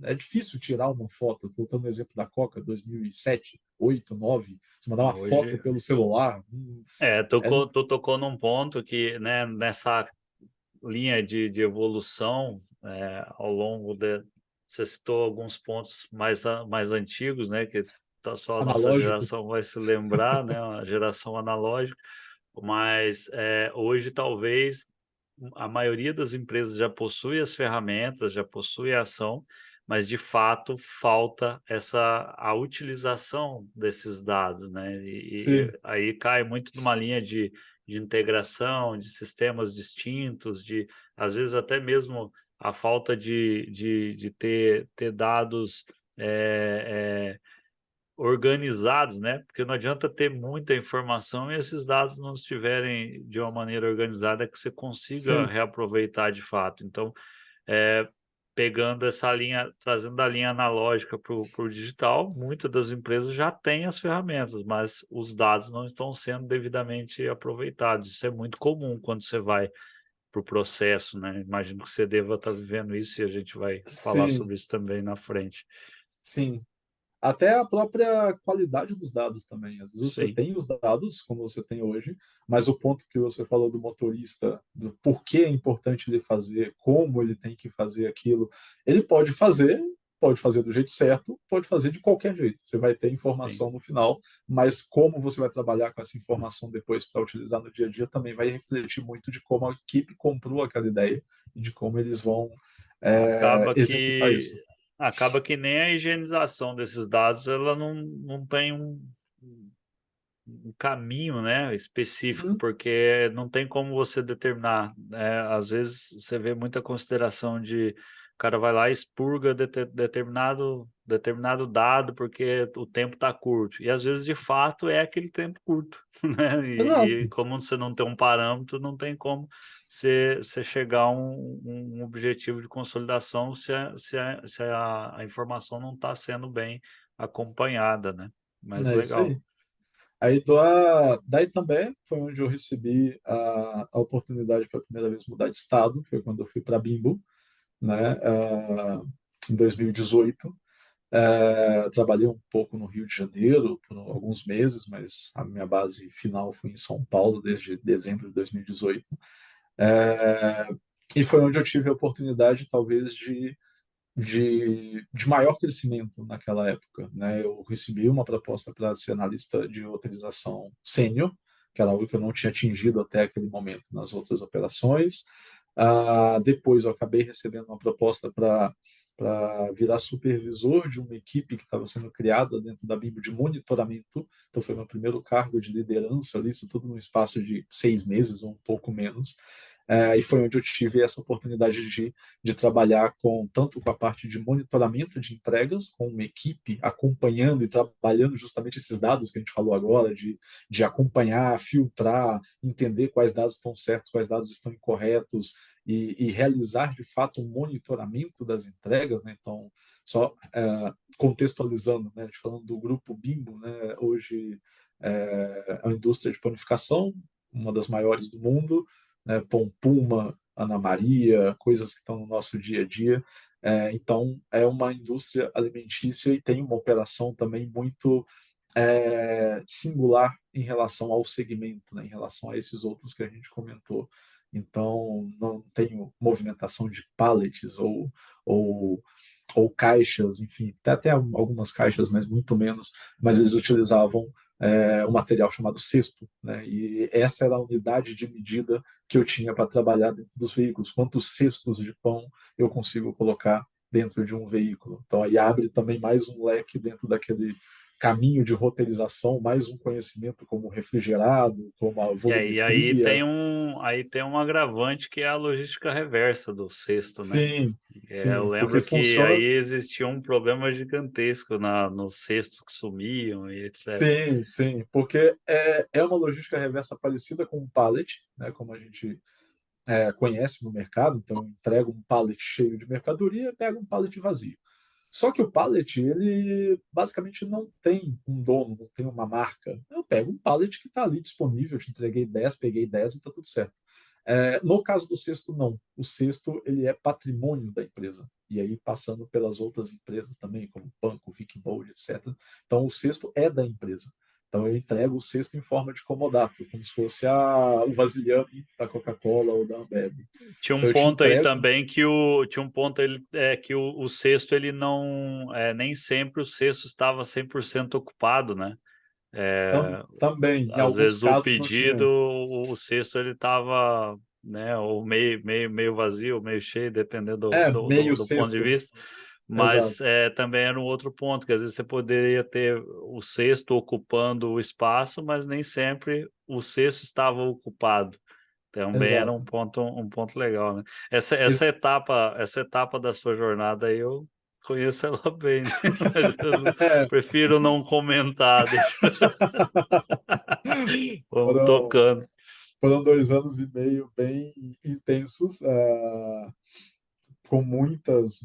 É difícil tirar uma foto, voltando ao exemplo da Coca, 2007, 8, 9, você mandar uma foto hoje. pelo celular. É, Tu tocou num ponto que, né, nessa linha de evolução, ao longo de. Você citou alguns pontos mais antigos, né, que só a nossa geração analógicos. vai se lembrar, né, a geração analógica, mas hoje talvez a maioria das empresas já possui as ferramentas, já possui a ação, mas de fato falta a utilização desses dados, né? E Sim, aí cai muito numa linha de de integração, de sistemas distintos, de às vezes até mesmo a falta de ter dados organizados, né? Porque não adianta ter muita informação e esses dados não estiverem de uma maneira organizada que você consiga Sim, reaproveitar de fato. Então, é, pegando essa linha, trazendo a linha analógica para o digital, muitas das empresas já têm as ferramentas, mas os dados não estão sendo devidamente aproveitados. Isso é muito comum quando você vai para o processo, né? Imagino que você deva estar vivendo isso e a gente vai falar sim, sobre isso também na frente. sim. Até a própria qualidade dos dados também. Às vezes você Sim, tem os dados, como você tem hoje, mas o ponto que você falou do motorista, do porquê é importante ele fazer, como ele tem que fazer aquilo, ele pode fazer do jeito certo, pode fazer de qualquer jeito. Você vai ter sim. informação no final, mas como você vai trabalhar com essa informação depois para utilizar no dia a dia também vai refletir muito de como a equipe comprou aquela ideia e de como eles vão Acaba executar que isso. acaba que nem a higienização desses dados ela não tem um caminho, né, específico, Uhum. porque não tem como você determinar, né? Às vezes você vê muita consideração de o cara vai lá e expurga determinado dado porque o tempo está curto. E às vezes, de fato, é aquele tempo curto, né? E Exato. como você não tem um parâmetro, não tem como você chegar a um objetivo de consolidação se a informação não está sendo bem acompanhada, né? Mas É isso legal. aí. Daí também foi onde eu recebi a oportunidade pela primeira vez de mudar de estado, foi quando eu fui para Bimbo, né, em 2018. Trabalhei um pouco no Rio de Janeiro por alguns meses, mas a minha base final foi em São Paulo desde dezembro de 2018. É, e foi onde eu tive a oportunidade, talvez, de maior crescimento naquela época. Né? Eu recebi uma proposta para ser analista de roteirização sênior, que era algo que eu não tinha atingido até aquele momento nas outras operações. Depois eu acabei recebendo uma proposta para virar supervisor de uma equipe que estava sendo criada dentro da Bimbo de monitoramento. Então foi meu primeiro cargo de liderança ali, isso tudo num espaço de 6 meses ou um pouco menos. E foi onde eu tive essa oportunidade de trabalhar tanto com a parte de monitoramento de entregas, com uma equipe acompanhando e trabalhando justamente esses dados que a gente falou agora, de acompanhar, filtrar, entender quais dados estão certos, quais dados estão incorretos, e realizar de fato um monitoramento das entregas. Né? Então, só contextualizando, né? A gente falando do grupo Bimbo, né? Hoje é a indústria de panificação, uma das maiores do mundo, né? Pão Puma, Ana Maria, coisas que estão no nosso dia a dia. Então, é uma indústria alimentícia e tem uma operação também muito singular em relação ao segmento, né? Em relação a esses outros que a gente comentou. Então, não tenho movimentação de pallets ou, ou caixas, enfim, até algumas caixas, mas muito menos, mas eles utilizavam um material chamado cesto, né? E essa era a unidade de medida que eu tinha para trabalhar dentro dos veículos, quantos cestos de pão eu consigo colocar dentro de um veículo. Então aí abre também mais um leque dentro daquele caminho de roteirização, mais um conhecimento como refrigerado, como a E aí volumetria. aí tem um agravante que é a logística reversa do cesto, né? Sim, Eu sim, porque lembro que aí funciona. existia um problema gigantesco nos cestos que sumiam e etc. Sim, sim, porque é uma logística reversa parecida com um pallet, né, como a gente conhece no mercado. Então, eu entrego um pallet cheio de mercadoria, pego um pallet vazio. Só que o pallet, ele basicamente não tem um dono, não tem uma marca. Eu pego um pallet que está ali disponível, eu te entreguei 10, peguei 10 e está tudo certo. No caso do cesto, não. O cesto, ele é patrimônio da empresa. E aí, passando pelas outras empresas também, como Banco, Viking Bold, etc. Então, o cesto é da empresa. Então, eu entrego o cesto em forma de comodato, como se fosse o vasilhame da Coca-Cola ou da Ambev. Tinha um Então, eu te ponto aí entrego. também tinha um ponto que o cesto ele não nem sempre o cesto estava 100% ocupado, né? É, Também, em às alguns vezes o casos, não pedido, tinha. o cesto ele estava, né, ou meio vazio, meio cheio, dependendo do Meio do ponto de cesto. vista. Mas exato, também era um outro ponto, que às vezes você poderia ter o cesto ocupando o espaço, mas nem sempre o cesto estava ocupado. Também era exato. um ponto legal, né? Essa etapa da sua jornada aí eu conheço ela bem, né? Mas eu prefiro não comentar, deixa. Vamos Foram, tocando. foram 2 anos e meio bem intensos, com muitas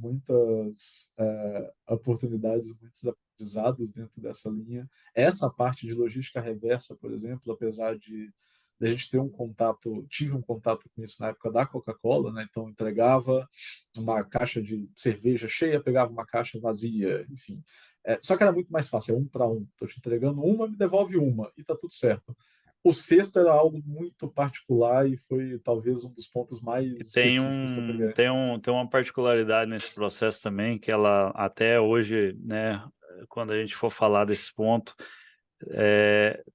oportunidades, muitos aprendizados dentro dessa linha. Essa parte de logística reversa, por exemplo, apesar de a gente ter um contato, tive um contato com isso na época da Coca-Cola, né? Então entregava uma caixa de cerveja cheia, pegava uma caixa vazia, enfim. Só que era muito mais fácil, é um para um. Estou te entregando uma, me devolve uma e tá tudo certo. O sexto era algo muito particular e foi talvez um dos pontos mais Tem específicos que eu um, peguei. tem um, tem uma particularidade nesse processo também, que ela até hoje, né, quando a gente for falar desse ponto,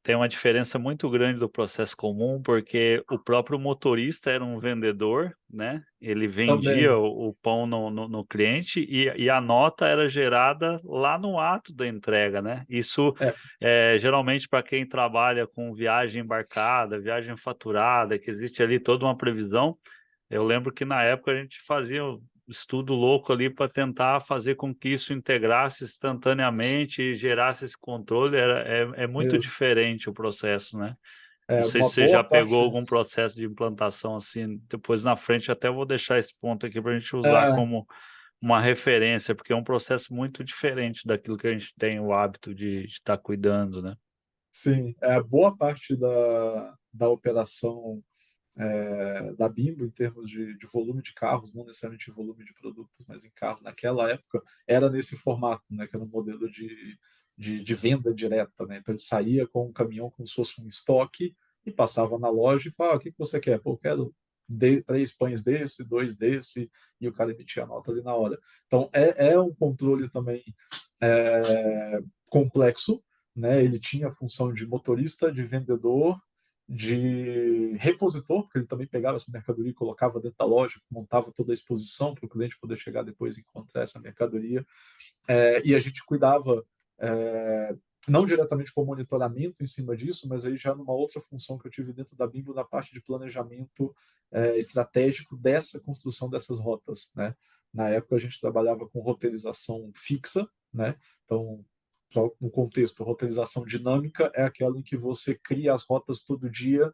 tem uma diferença muito grande do processo comum, porque o próprio motorista era um vendedor, né? Ele vendia Também, o pão no cliente e a nota era gerada lá no ato da entrega, né? Isso é, geralmente para quem trabalha com viagem embarcada, viagem faturada, que existe ali toda uma previsão. Eu lembro que na época a gente fazia um estudo louco ali para tentar fazer com que isso integrasse instantaneamente e gerasse esse controle. É muito isso. diferente o processo, né? Não sei Uma se você já boa pegou parte. algum processo de implantação assim. Depois na frente até vou deixar esse ponto aqui para a gente usar É, como uma referência, porque é um processo muito diferente daquilo que a gente tem o hábito de estar cuidando, né? sim, boa parte da operação da Bimbo, em termos de volume de carros, não necessariamente volume de produtos, mas em carros, naquela época, era nesse formato, né, que era um modelo de venda direta. Né? Então, ele saía com um caminhão como se fosse um estoque e passava na loja e falava: o que você quer? Pô, eu quero 3 pães desse, 2 desse, e o cara emitia a nota ali na hora. Então, é um controle também complexo, né? Ele tinha a função de motorista, de vendedor, de repositor, porque ele também pegava essa mercadoria e colocava dentro da loja, montava toda a exposição para o cliente poder chegar depois e encontrar essa mercadoria. E a gente cuidava, é, não diretamente com o monitoramento em cima disso, mas aí já numa outra função que eu tive dentro da Bimbo, na parte de planejamento estratégico dessa construção dessas rotas. Né? Na época a gente trabalhava com roteirização fixa, né? Então, só no contexto, roteirização dinâmica é aquela em que você cria as rotas todo dia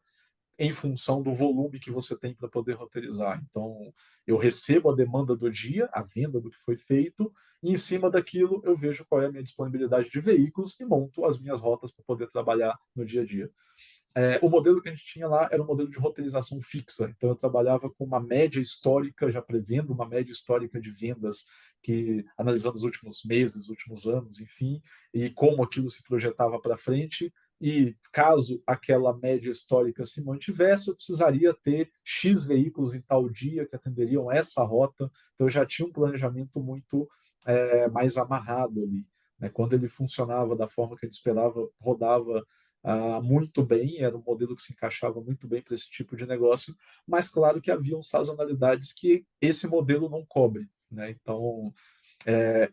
em função do volume que você tem para poder roteirizar. Então, eu recebo a demanda do dia, a venda do que foi feito, e em cima daquilo eu vejo qual é a minha disponibilidade de veículos e monto as minhas rotas para poder trabalhar no dia a dia. O modelo que a gente tinha lá era um modelo de roteirização fixa, então eu trabalhava com uma média histórica, já prevendo uma média histórica de vendas, que analisando os últimos meses, últimos anos, enfim, e como aquilo se projetava para frente. E caso aquela média histórica se mantivesse, eu precisaria ter X veículos em tal dia que atenderiam essa rota. Então eu já tinha um planejamento muito mais amarrado ali. Né? Quando ele funcionava da forma que a gente esperava, rodava muito bem, era um modelo que se encaixava muito bem para esse tipo de negócio, mas claro que haviam sazonalidades que esse modelo não cobre. Né? Então,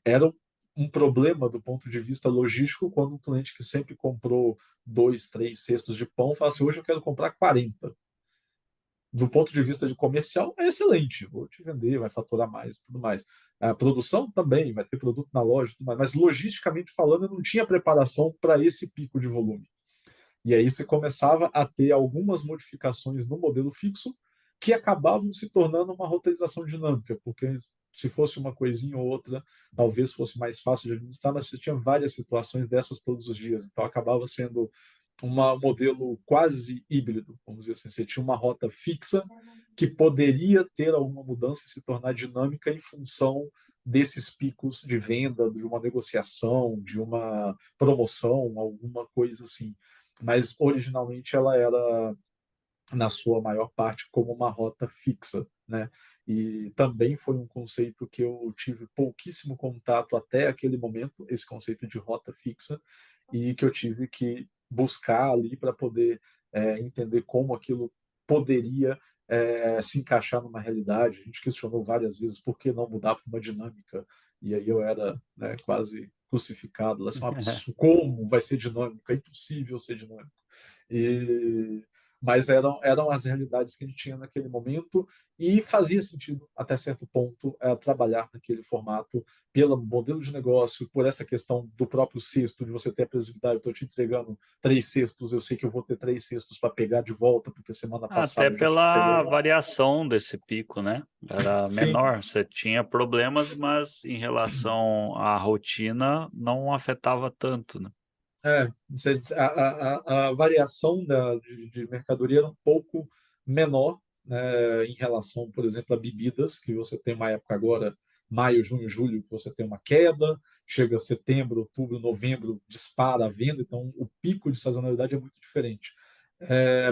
era um problema do ponto de vista logístico quando um cliente que sempre comprou 2, 3 cestos de pão fala assim: hoje eu quero comprar 40. Do ponto de vista de comercial, é excelente, vou te vender, vai faturar mais e tudo mais. A produção também, vai ter produto na loja, tudo mais, mas logisticamente falando, eu não tinha preparação para esse pico de volume. E aí você começava a ter algumas modificações no modelo fixo que acabavam se tornando uma roteirização dinâmica, porque se fosse uma coisinha ou outra, talvez fosse mais fácil de administrar, mas você tinha várias situações dessas todos os dias. Então acabava sendo um modelo quase híbrido, vamos dizer assim. Você tinha uma rota fixa que poderia ter alguma mudança e se tornar dinâmica em função desses picos de venda, de uma negociação, de uma promoção, alguma coisa assim. Mas originalmente ela era, na sua maior parte, como uma rota fixa, né? E também foi um conceito que eu tive pouquíssimo contato até aquele momento, esse conceito de rota fixa, e que eu tive que buscar ali para poder entender como aquilo poderia se encaixar numa realidade. A gente questionou várias vezes por que não mudar para uma dinâmica. e aí eu era, né, quase crucificado. Assim, como vai ser dinâmico? É impossível ser dinâmico. E, mas eram as realidades que a gente tinha naquele momento e fazia sentido, até certo ponto, trabalhar naquele formato pelo modelo de negócio, por essa questão do próprio cesto, de você ter a previsibilidade. Estou te entregando 3 cestos, eu sei que eu vou ter 3 cestos para pegar de volta, porque semana Até passada eu já te entreguei pela um. variação desse pico, né? Era Sim, menor, você tinha problemas, mas em relação à rotina não afetava tanto, né? a variação de mercadoria era um pouco menor, né, em relação, por exemplo, a bebidas, que você tem uma época agora, maio, junho, julho, que você tem uma queda, chega setembro, outubro, novembro, dispara a venda, então o pico de sazonalidade é muito diferente.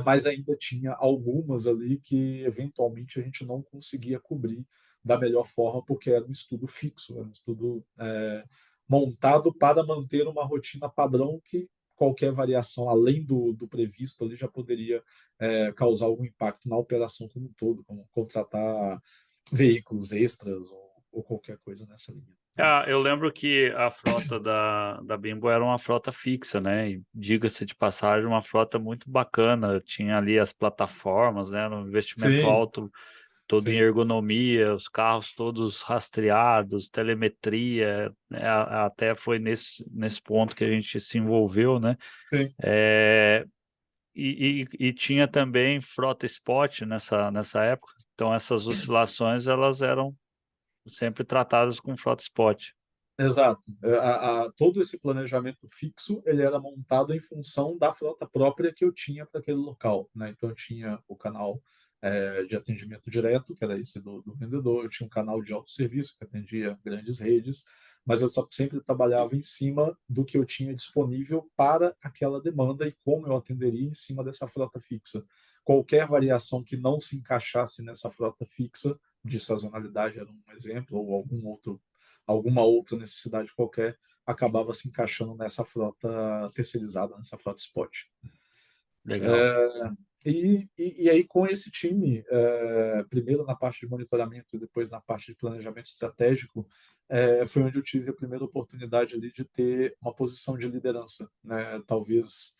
Mas ainda tinha algumas ali que eventualmente a gente não conseguia cobrir da melhor forma, porque era um estudo fixo, era um estudo montado para manter uma rotina padrão que qualquer variação além do previsto ali já poderia causar algum impacto na operação como um todo, como contratar veículos extras ou qualquer coisa nessa linha. Né? Ah, eu lembro que a frota da Bimbo era uma frota fixa, né? E diga-se de passagem, uma frota muito bacana. Tinha ali as plataformas, né? Um investimento Sim, alto, todo em sim, ergonomia, os carros todos rastreados, telemetria, né? Até foi nesse ponto que a gente se envolveu, né? sim. É, e tinha também frota spot nessa época. Então essas oscilações elas eram sempre tratadas com frota spot. Exato. Todo esse planejamento fixo ele era montado em função da frota própria que eu tinha para aquele local. Né? Então, eu tinha o canal de atendimento direto, que era esse do vendedor, eu tinha um canal de autosserviço, que atendia grandes redes, mas eu só sempre trabalhava em cima do que eu tinha disponível para aquela demanda e como eu atenderia em cima dessa frota fixa. Qualquer variação que não se encaixasse nessa frota fixa, de sazonalidade era um exemplo, ou alguma outra necessidade qualquer, acabava se encaixando nessa frota terceirizada, nessa frota spot. Legal. E aí, com esse time, primeiro na parte de monitoramento e depois na parte de planejamento estratégico, foi onde eu tive a primeira oportunidade ali de ter uma posição de liderança, né? Talvez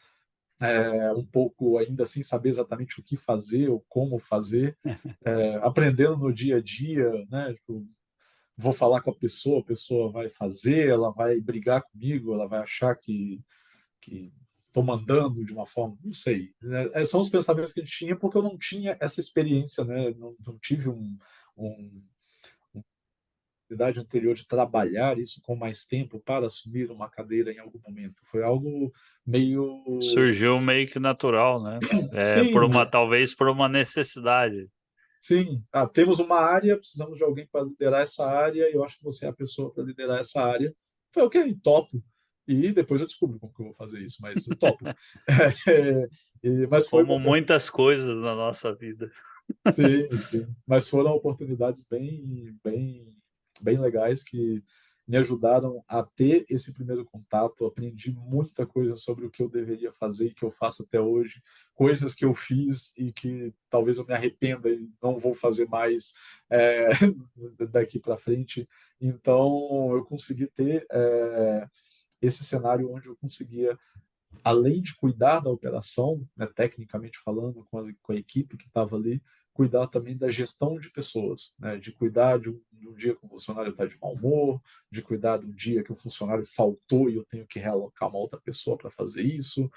um pouco ainda sem saber exatamente o que fazer ou como fazer, aprendendo no dia a dia, né? Tipo, vou falar com a pessoa vai fazer, ela vai brigar comigo, ela vai achar que estou mandando de uma forma, não sei. São os pensamentos que a gente tinha porque eu não tinha essa experiência, né? Não tive uma idade anterior de trabalhar isso com mais tempo para assumir uma cadeira em algum momento. Foi algo meio. Surgiu meio que natural, né? Sim, Talvez por uma necessidade. sim. Temos uma área, precisamos de alguém para liderar essa área, e eu acho que você é a pessoa para liderar essa área. Foi ok, topo. E depois eu descubro como que eu vou fazer isso, mas eu topo. Mas foi uma Como oportunidade. muitas coisas na nossa vida. Sim, sim. Mas foram oportunidades bem legais que me ajudaram a ter esse primeiro contato. Aprendi muita coisa sobre o que eu deveria fazer e que eu faço até hoje, coisas que eu fiz e que talvez eu me arrependa e não vou fazer mais é, daqui para frente. Então, eu consegui ter esse cenário onde eu conseguia além de cuidar da operação, né, tecnicamente falando, com a equipe que estava ali, cuidar também da gestão de pessoas, né, de cuidar de um dia que o funcionário está de mau humor, de cuidar de um dia que o funcionário faltou e eu tenho que realocar uma outra pessoa para fazer isso,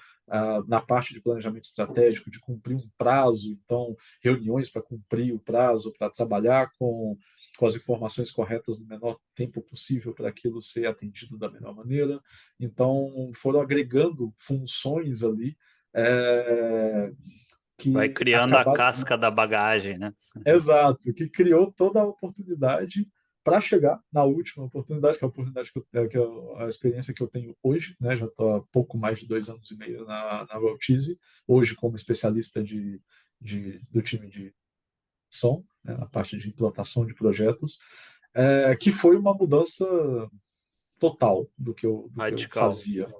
na parte de planejamento estratégico, de cumprir um prazo, então, reuniões para cumprir o prazo, para trabalhar com as informações corretas no menor tempo possível para aquilo ser atendido da melhor maneira. Então, foram agregando funções ali é, Vai que criando a acabaram. casca da bagagem, né? Exato, que criou toda a oportunidade para chegar na última oportunidade, que é a oportunidade a experiência que eu tenho hoje, né? Já estou há pouco mais de 2 anos e meio na Valtize, hoje como especialista do time de som, né? Na parte de implantação de projetos, que foi uma mudança total do que eu Radical. fazia.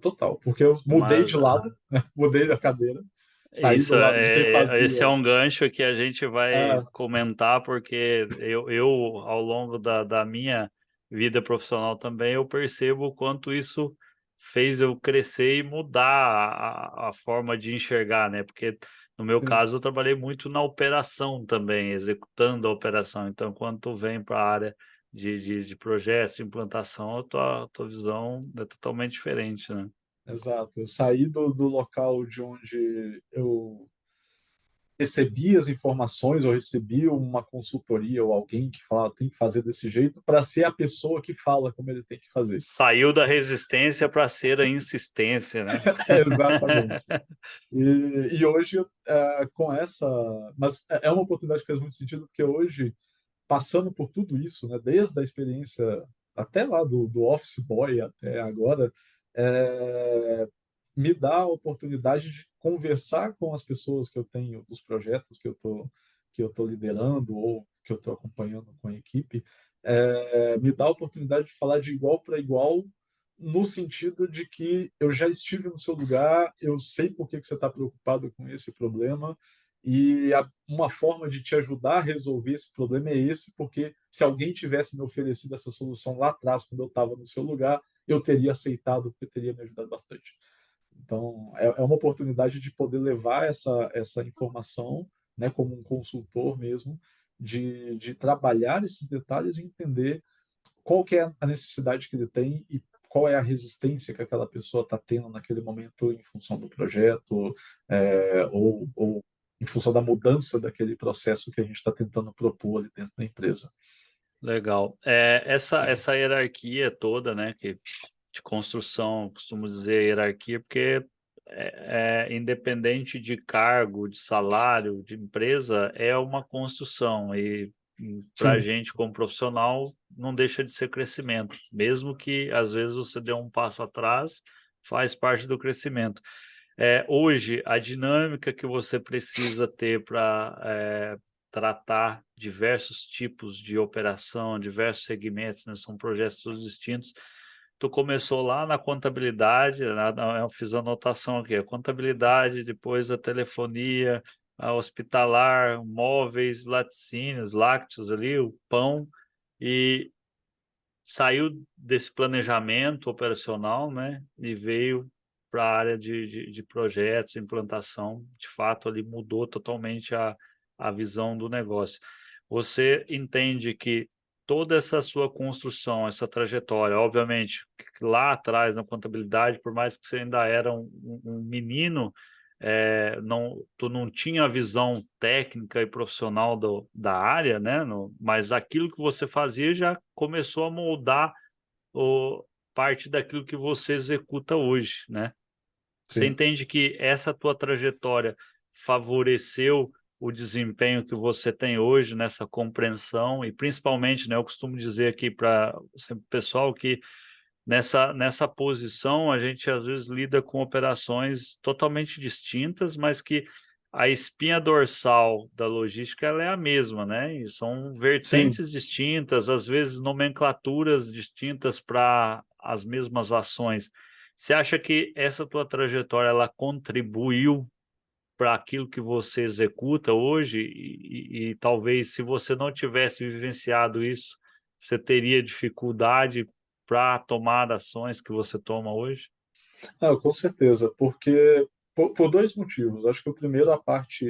Total, porque eu mudei de Mas lado, né? Mudei da cadeira, saí isso do lado de quem esse fazia. é um gancho que a gente vai Ah, comentar, porque eu ao longo da minha vida profissional também, eu percebo o quanto isso fez eu crescer e mudar a forma de enxergar, né? Porque no meu Sim, caso eu trabalhei muito na operação também, executando a operação. Então, quando tu vem para a área de projetos, de implantação, a tua visão é totalmente diferente, né? exato. Eu saí do local de onde eu recebi as informações ou recebi uma consultoria ou alguém que fala tem que fazer desse jeito para ser a pessoa que fala como ele tem que fazer. Saiu da resistência para ser a insistência, né? Exatamente. E hoje, com essa. Mas é uma oportunidade que fez muito sentido, porque hoje, passando por tudo isso, né, desde a experiência até lá do Office Boy até agora, é, me dá a oportunidade de conversar com as pessoas que eu tenho, dos projetos que eu tô liderando ou que eu estou acompanhando com a equipe, me dá a oportunidade de falar de igual para igual, no sentido de que eu já estive no seu lugar, eu sei por que você está preocupado com esse problema, e uma forma de te ajudar a resolver esse problema é esse, porque se alguém tivesse me oferecido essa solução lá atrás, quando eu estava no seu lugar, eu teria aceitado, porque teria me ajudado bastante. Então, é uma oportunidade de poder levar essa informação, né, como um consultor mesmo, de trabalhar esses detalhes e entender qual que é a necessidade que ele tem e qual é a resistência que aquela pessoa está tendo naquele momento em função do projeto, ou em função da mudança daquele processo que a gente está tentando propor ali dentro da empresa. Legal. Essa hierarquia toda, né, que de construção, costumo dizer hierarquia, porque independente de cargo, de salário, de empresa, é uma construção e para a Sim, gente como profissional não deixa de ser crescimento, mesmo que às vezes você dê um passo atrás, faz parte do crescimento. Hoje, a dinâmica que você precisa ter para tratar diversos tipos de operação, diversos segmentos, né? São projetos todos distintos. Tu começou lá na contabilidade, eu fiz a anotação aqui, a contabilidade, depois a telefonia, a hospitalar, móveis, laticínios, lácteos ali, o pão, e saiu desse planejamento operacional, né, e veio para a área de projetos, implantação, de fato ali mudou totalmente a visão do negócio. Você entende que toda essa sua construção, essa trajetória, obviamente, que lá atrás na contabilidade, por mais que você ainda era um menino, tu não tinha a visão técnica e profissional da área, né? Mas aquilo que você fazia já começou a moldar parte daquilo que você executa hoje, né? Você sim, entende que essa tua trajetória favoreceu o desempenho que você tem hoje nessa compreensão e principalmente, né, eu costumo dizer aqui para o pessoal que nessa posição a gente às vezes lida com operações totalmente distintas, mas que a espinha dorsal da logística ela é a mesma, né? E são sim. vertentes distintas, às vezes nomenclaturas distintas para as mesmas ações. Você acha que essa tua trajetória ela contribuiu para aquilo que você executa hoje e talvez se você não tivesse vivenciado isso, você teria dificuldade para tomar ações que você toma hoje? Ah, com certeza, porque por dois motivos. Acho que o primeiro é a parte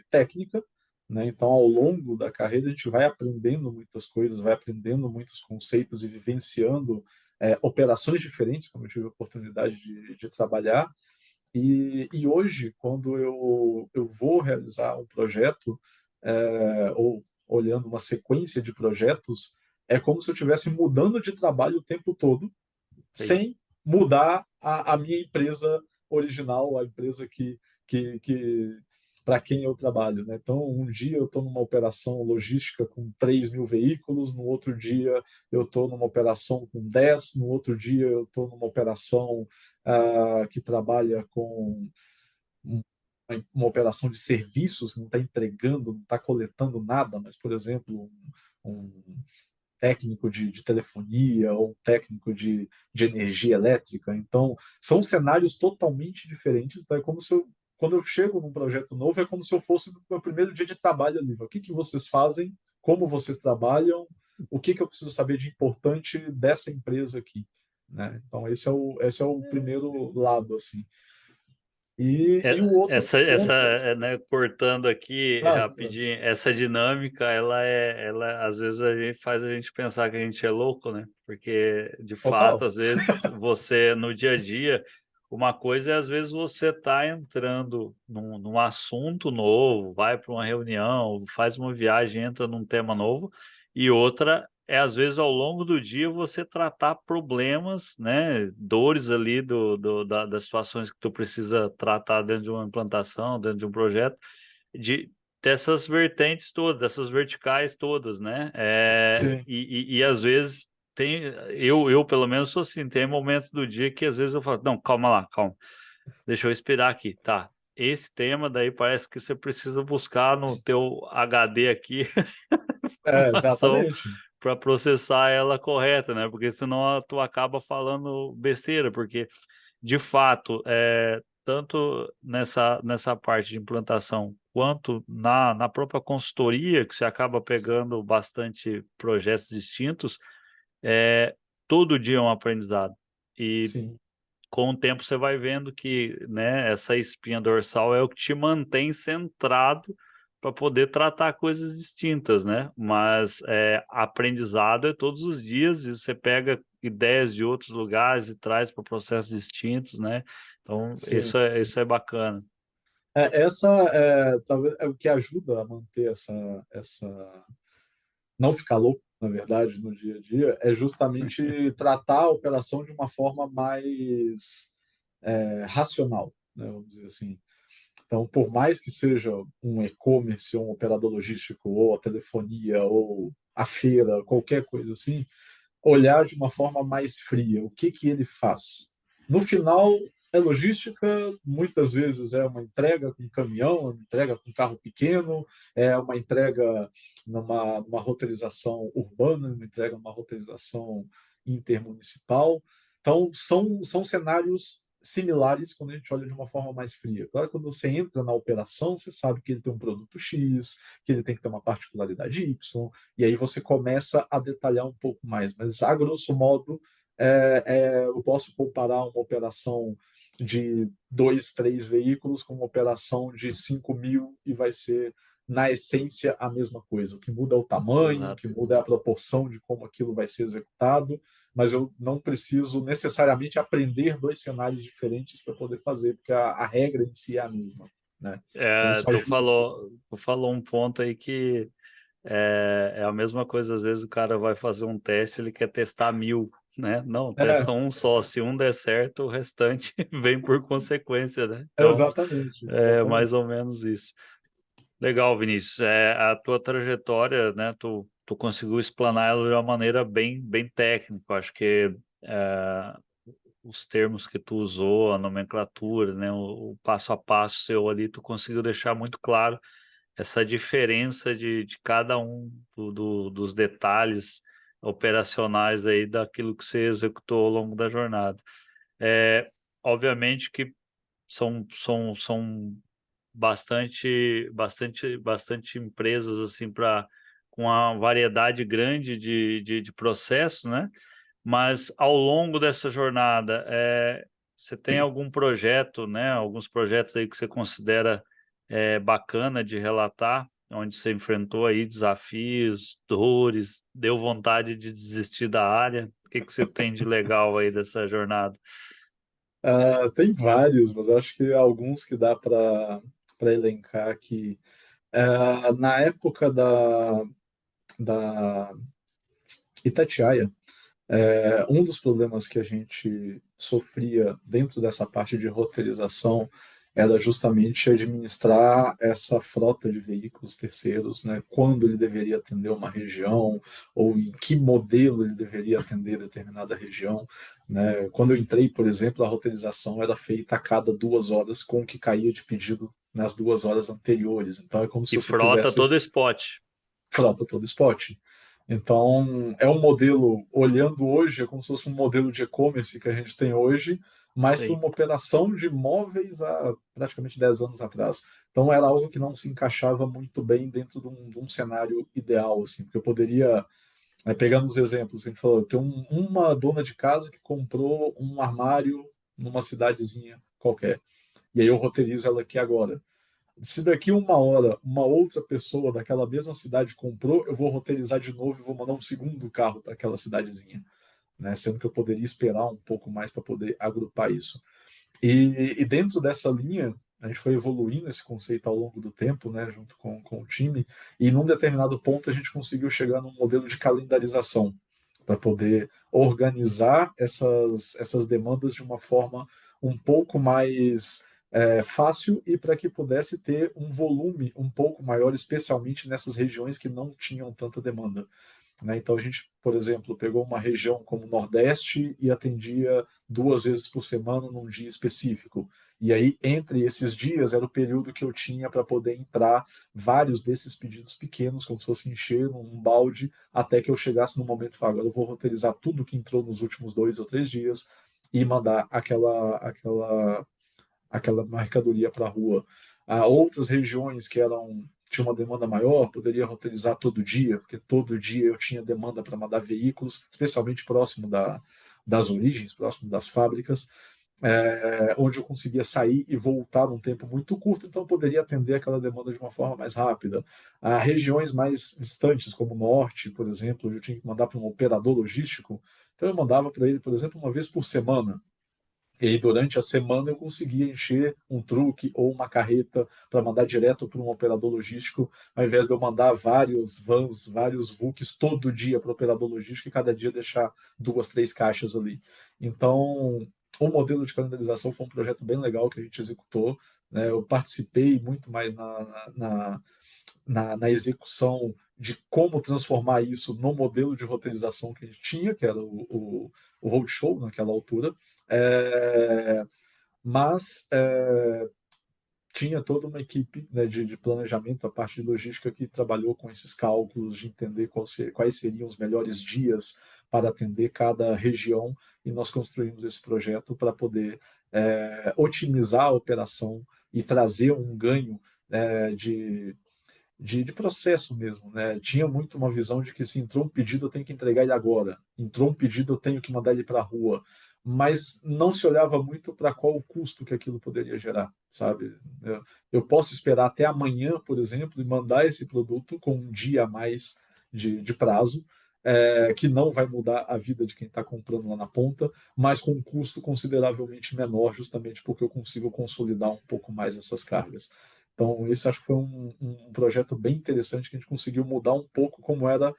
técnica, né? Então, ao longo da carreira, a gente vai aprendendo muitas coisas, vai aprendendo muitos conceitos e vivenciando operações diferentes, como eu tive a oportunidade de trabalhar. E hoje, quando eu vou realizar um projeto, ou olhando uma sequência de projetos, é como se eu estivesse mudando de trabalho o tempo todo, Sei. sem mudar a minha empresa original, a empresa que para quem eu trabalho. Né? Então, um dia eu estou numa operação logística com 3.000 veículos, no outro dia eu estou numa operação com 10, no outro dia eu estou numa operação que trabalha com uma operação de serviços, não está entregando, não está coletando nada, mas, por exemplo, um técnico de telefonia ou um técnico de energia elétrica. Então, são cenários totalmente diferentes. Então, é como se eu, quando eu chego num projeto novo, é como se eu fosse no meu primeiro dia de trabalho ali. O que vocês fazem? Como vocês trabalham? o que eu preciso saber de importante dessa empresa aqui, né? Então, esse é o primeiro lado, assim. E o outro Essa, ponto... né, cortando aqui Claro, claro. rapidinho, essa dinâmica, às vezes faz a gente pensar que a gente é louco, né? Porque, de fato, Total. às vezes você, no dia a dia, uma coisa é, às vezes, você tá entrando num assunto novo, vai para uma reunião, faz uma viagem, entra num tema novo, e outra é, às vezes, ao longo do dia, você tratar problemas, né, dores ali das situações que tu precisa tratar dentro de uma implantação, dentro de um projeto, de, dessas vertentes todas, dessas verticais todas, né? Sim. E às vezes eu pelo menos sou assim, tem momentos do dia que às vezes eu falo, não, calma lá, calma, deixa eu esperar aqui, tá? Esse tema daí parece que você precisa buscar no teu HD aqui informação Exatamente. para processar ela correta, né? Porque senão tu acaba falando besteira, porque de fato, tanto nessa parte de implantação quanto na própria consultoria, que você acaba pegando bastante projetos distintos, é, todo dia é um aprendizado. E Sim, com o tempo você vai vendo que, né, essa espinha dorsal é o que te mantém centrado para poder tratar coisas distintas, né? Mas aprendizado é todos os dias e você pega ideias de outros lugares e traz para processos distintos, né? Então, sim. isso é bacana. Essa talvez é o que ajuda a manter não ficar louco, na verdade, no dia a dia, é justamente tratar a operação de uma forma mais racional, né, vamos dizer assim. Então, por mais que seja um e-commerce, ou um operador logístico, ou a telefonia, ou a feira, qualquer coisa assim, olhar de uma forma mais fria. O que que ele faz? No final, é logística, muitas vezes é uma entrega com caminhão, uma entrega com carro pequeno, é uma entrega numa roteirização urbana, uma entrega numa roteirização intermunicipal. Então, são cenários similares quando a gente olha de uma forma mais fria. Claro, quando você entra na operação, você sabe que ele tem um produto X, que ele tem que ter uma particularidade Y, e aí você começa a detalhar um pouco mais. Mas, a grosso modo, eu posso comparar uma operação de 2, 3 veículos com uma operação de 5.000 e vai ser, na essência, a mesma coisa. O que muda é o tamanho, o Exato. que muda é a proporção de como aquilo vai ser executado, mas eu não preciso necessariamente aprender dois cenários diferentes para poder fazer, porque a regra em si é a mesma. Né? Então, isso ajuda um pouco. Tu falou um ponto aí que é a mesma coisa, às vezes o cara vai fazer um teste, ele quer testar 1.000, né? Não, É, testa um só. Se um der certo, o restante vem por consequência, né? Então, exatamente, é mais exatamente. ou menos isso. Legal, Vinícius. A tua trajetória, né? Tu conseguiu explanar ela de uma maneira bem técnica. Eu acho que é, os termos que tu usou, a nomenclatura, né? O passo a passo seu ali, tu conseguiu deixar muito claro essa diferença de cada um dos detalhes operacionais aí daquilo que você executou ao longo da jornada. É, obviamente que são bastante empresas assim para com uma variedade grande de processos, né? Mas ao longo dessa jornada, você tem algum projeto, né? Alguns projetos aí que você considera bacana de relatar, onde você enfrentou aí desafios, dores, deu vontade de desistir da área? O que que você tem de legal aí dessa jornada? Tem vários, mas eu acho que alguns que dá para elencar aqui. Na época da Itatiaia, um dos problemas que a gente sofria dentro dessa parte de roteirização era justamente administrar essa frota de veículos terceiros, né? Quando ele deveria atender uma região, ou em que modelo ele deveria atender determinada região. Né? Quando eu entrei, por exemplo, a roteirização era feita a cada 2 horas com o que caía de pedido nas 2 horas anteriores. Então é como se E você frota fizesse todo spot. frota todo spot. Então, é um modelo, olhando hoje, é como se fosse um modelo de e-commerce que a gente tem hoje, mas para Sim. uma operação de móveis há praticamente 10 anos atrás. Então, era algo que não se encaixava muito bem dentro de um cenário ideal, assim, porque eu poderia Aí, pegando os exemplos que a gente falou, tem uma dona de casa que comprou um armário numa cidadezinha qualquer. E aí eu roteirizo ela aqui agora. Se daqui uma hora uma outra pessoa daquela mesma cidade comprou, eu vou roteirizar de novo e vou mandar um segundo carro para aquela cidadezinha, né? Sendo que eu poderia esperar um pouco mais para poder agrupar isso. E dentro dessa linha, a gente foi evoluindo esse conceito ao longo do tempo, né, junto com o time, e num determinado ponto a gente conseguiu chegar num modelo de calendarização para poder organizar essas demandas de uma forma um pouco mais fácil e para que pudesse ter um volume um pouco maior, especialmente nessas regiões que não tinham tanta demanda. Né? Então, a gente, por exemplo, pegou uma região como o Nordeste e atendia 2 vezes por semana num dia específico. E aí, entre esses dias, era o período que eu tinha para poder entrar vários desses pedidos pequenos, como se fosse encher um balde, até que eu chegasse no momento e falar, agora eu vou roteirizar tudo que entrou nos últimos 2 ou 3 dias e mandar aquela mercadoria para a rua. Outras regiões que tinha uma demanda maior, poderia roteirizar todo dia, porque todo dia eu tinha demanda para mandar veículos, especialmente próximo das origens, próximo das fábricas, onde eu conseguia sair e voltar num tempo muito curto, então eu poderia atender aquela demanda de uma forma mais rápida. Regiões mais distantes, como o norte, por exemplo, eu tinha que mandar para um operador logístico, então eu mandava para ele, por exemplo, uma vez por semana. E aí, durante a semana, eu conseguia encher um truque ou uma carreta para mandar direto para um operador logístico, ao invés de eu mandar vários vans, vários VUCs todo dia para o operador logístico e cada dia deixar 2, 3 caixas ali. Então, o modelo de calendarização foi um projeto bem legal que a gente executou. Né? Eu participei muito mais na execução de como transformar isso no modelo de roteirização que a gente tinha, que era o Roadshow naquela altura. É, mas tinha toda uma equipe, né, de planejamento, a parte de logística, que trabalhou com esses cálculos de entender quais seriam os melhores dias para atender cada região, e nós construímos esse projeto para poder otimizar a operação e trazer um ganho de processo mesmo, né? Tinha muito uma visão de que se entrou um pedido, eu tenho que entregar ele agora. Entrou um pedido, eu tenho que mandar ele para a rua. Mas não se olhava muito para qual o custo que aquilo poderia gerar, sabe? Eu posso esperar até amanhã, por exemplo, e mandar esse produto com um dia a mais de prazo, que não vai mudar a vida de quem está comprando lá na ponta, mas com um custo consideravelmente menor, justamente porque eu consigo consolidar um pouco mais essas cargas. Então, esse acho que foi um projeto bem interessante que a gente conseguiu mudar um pouco como era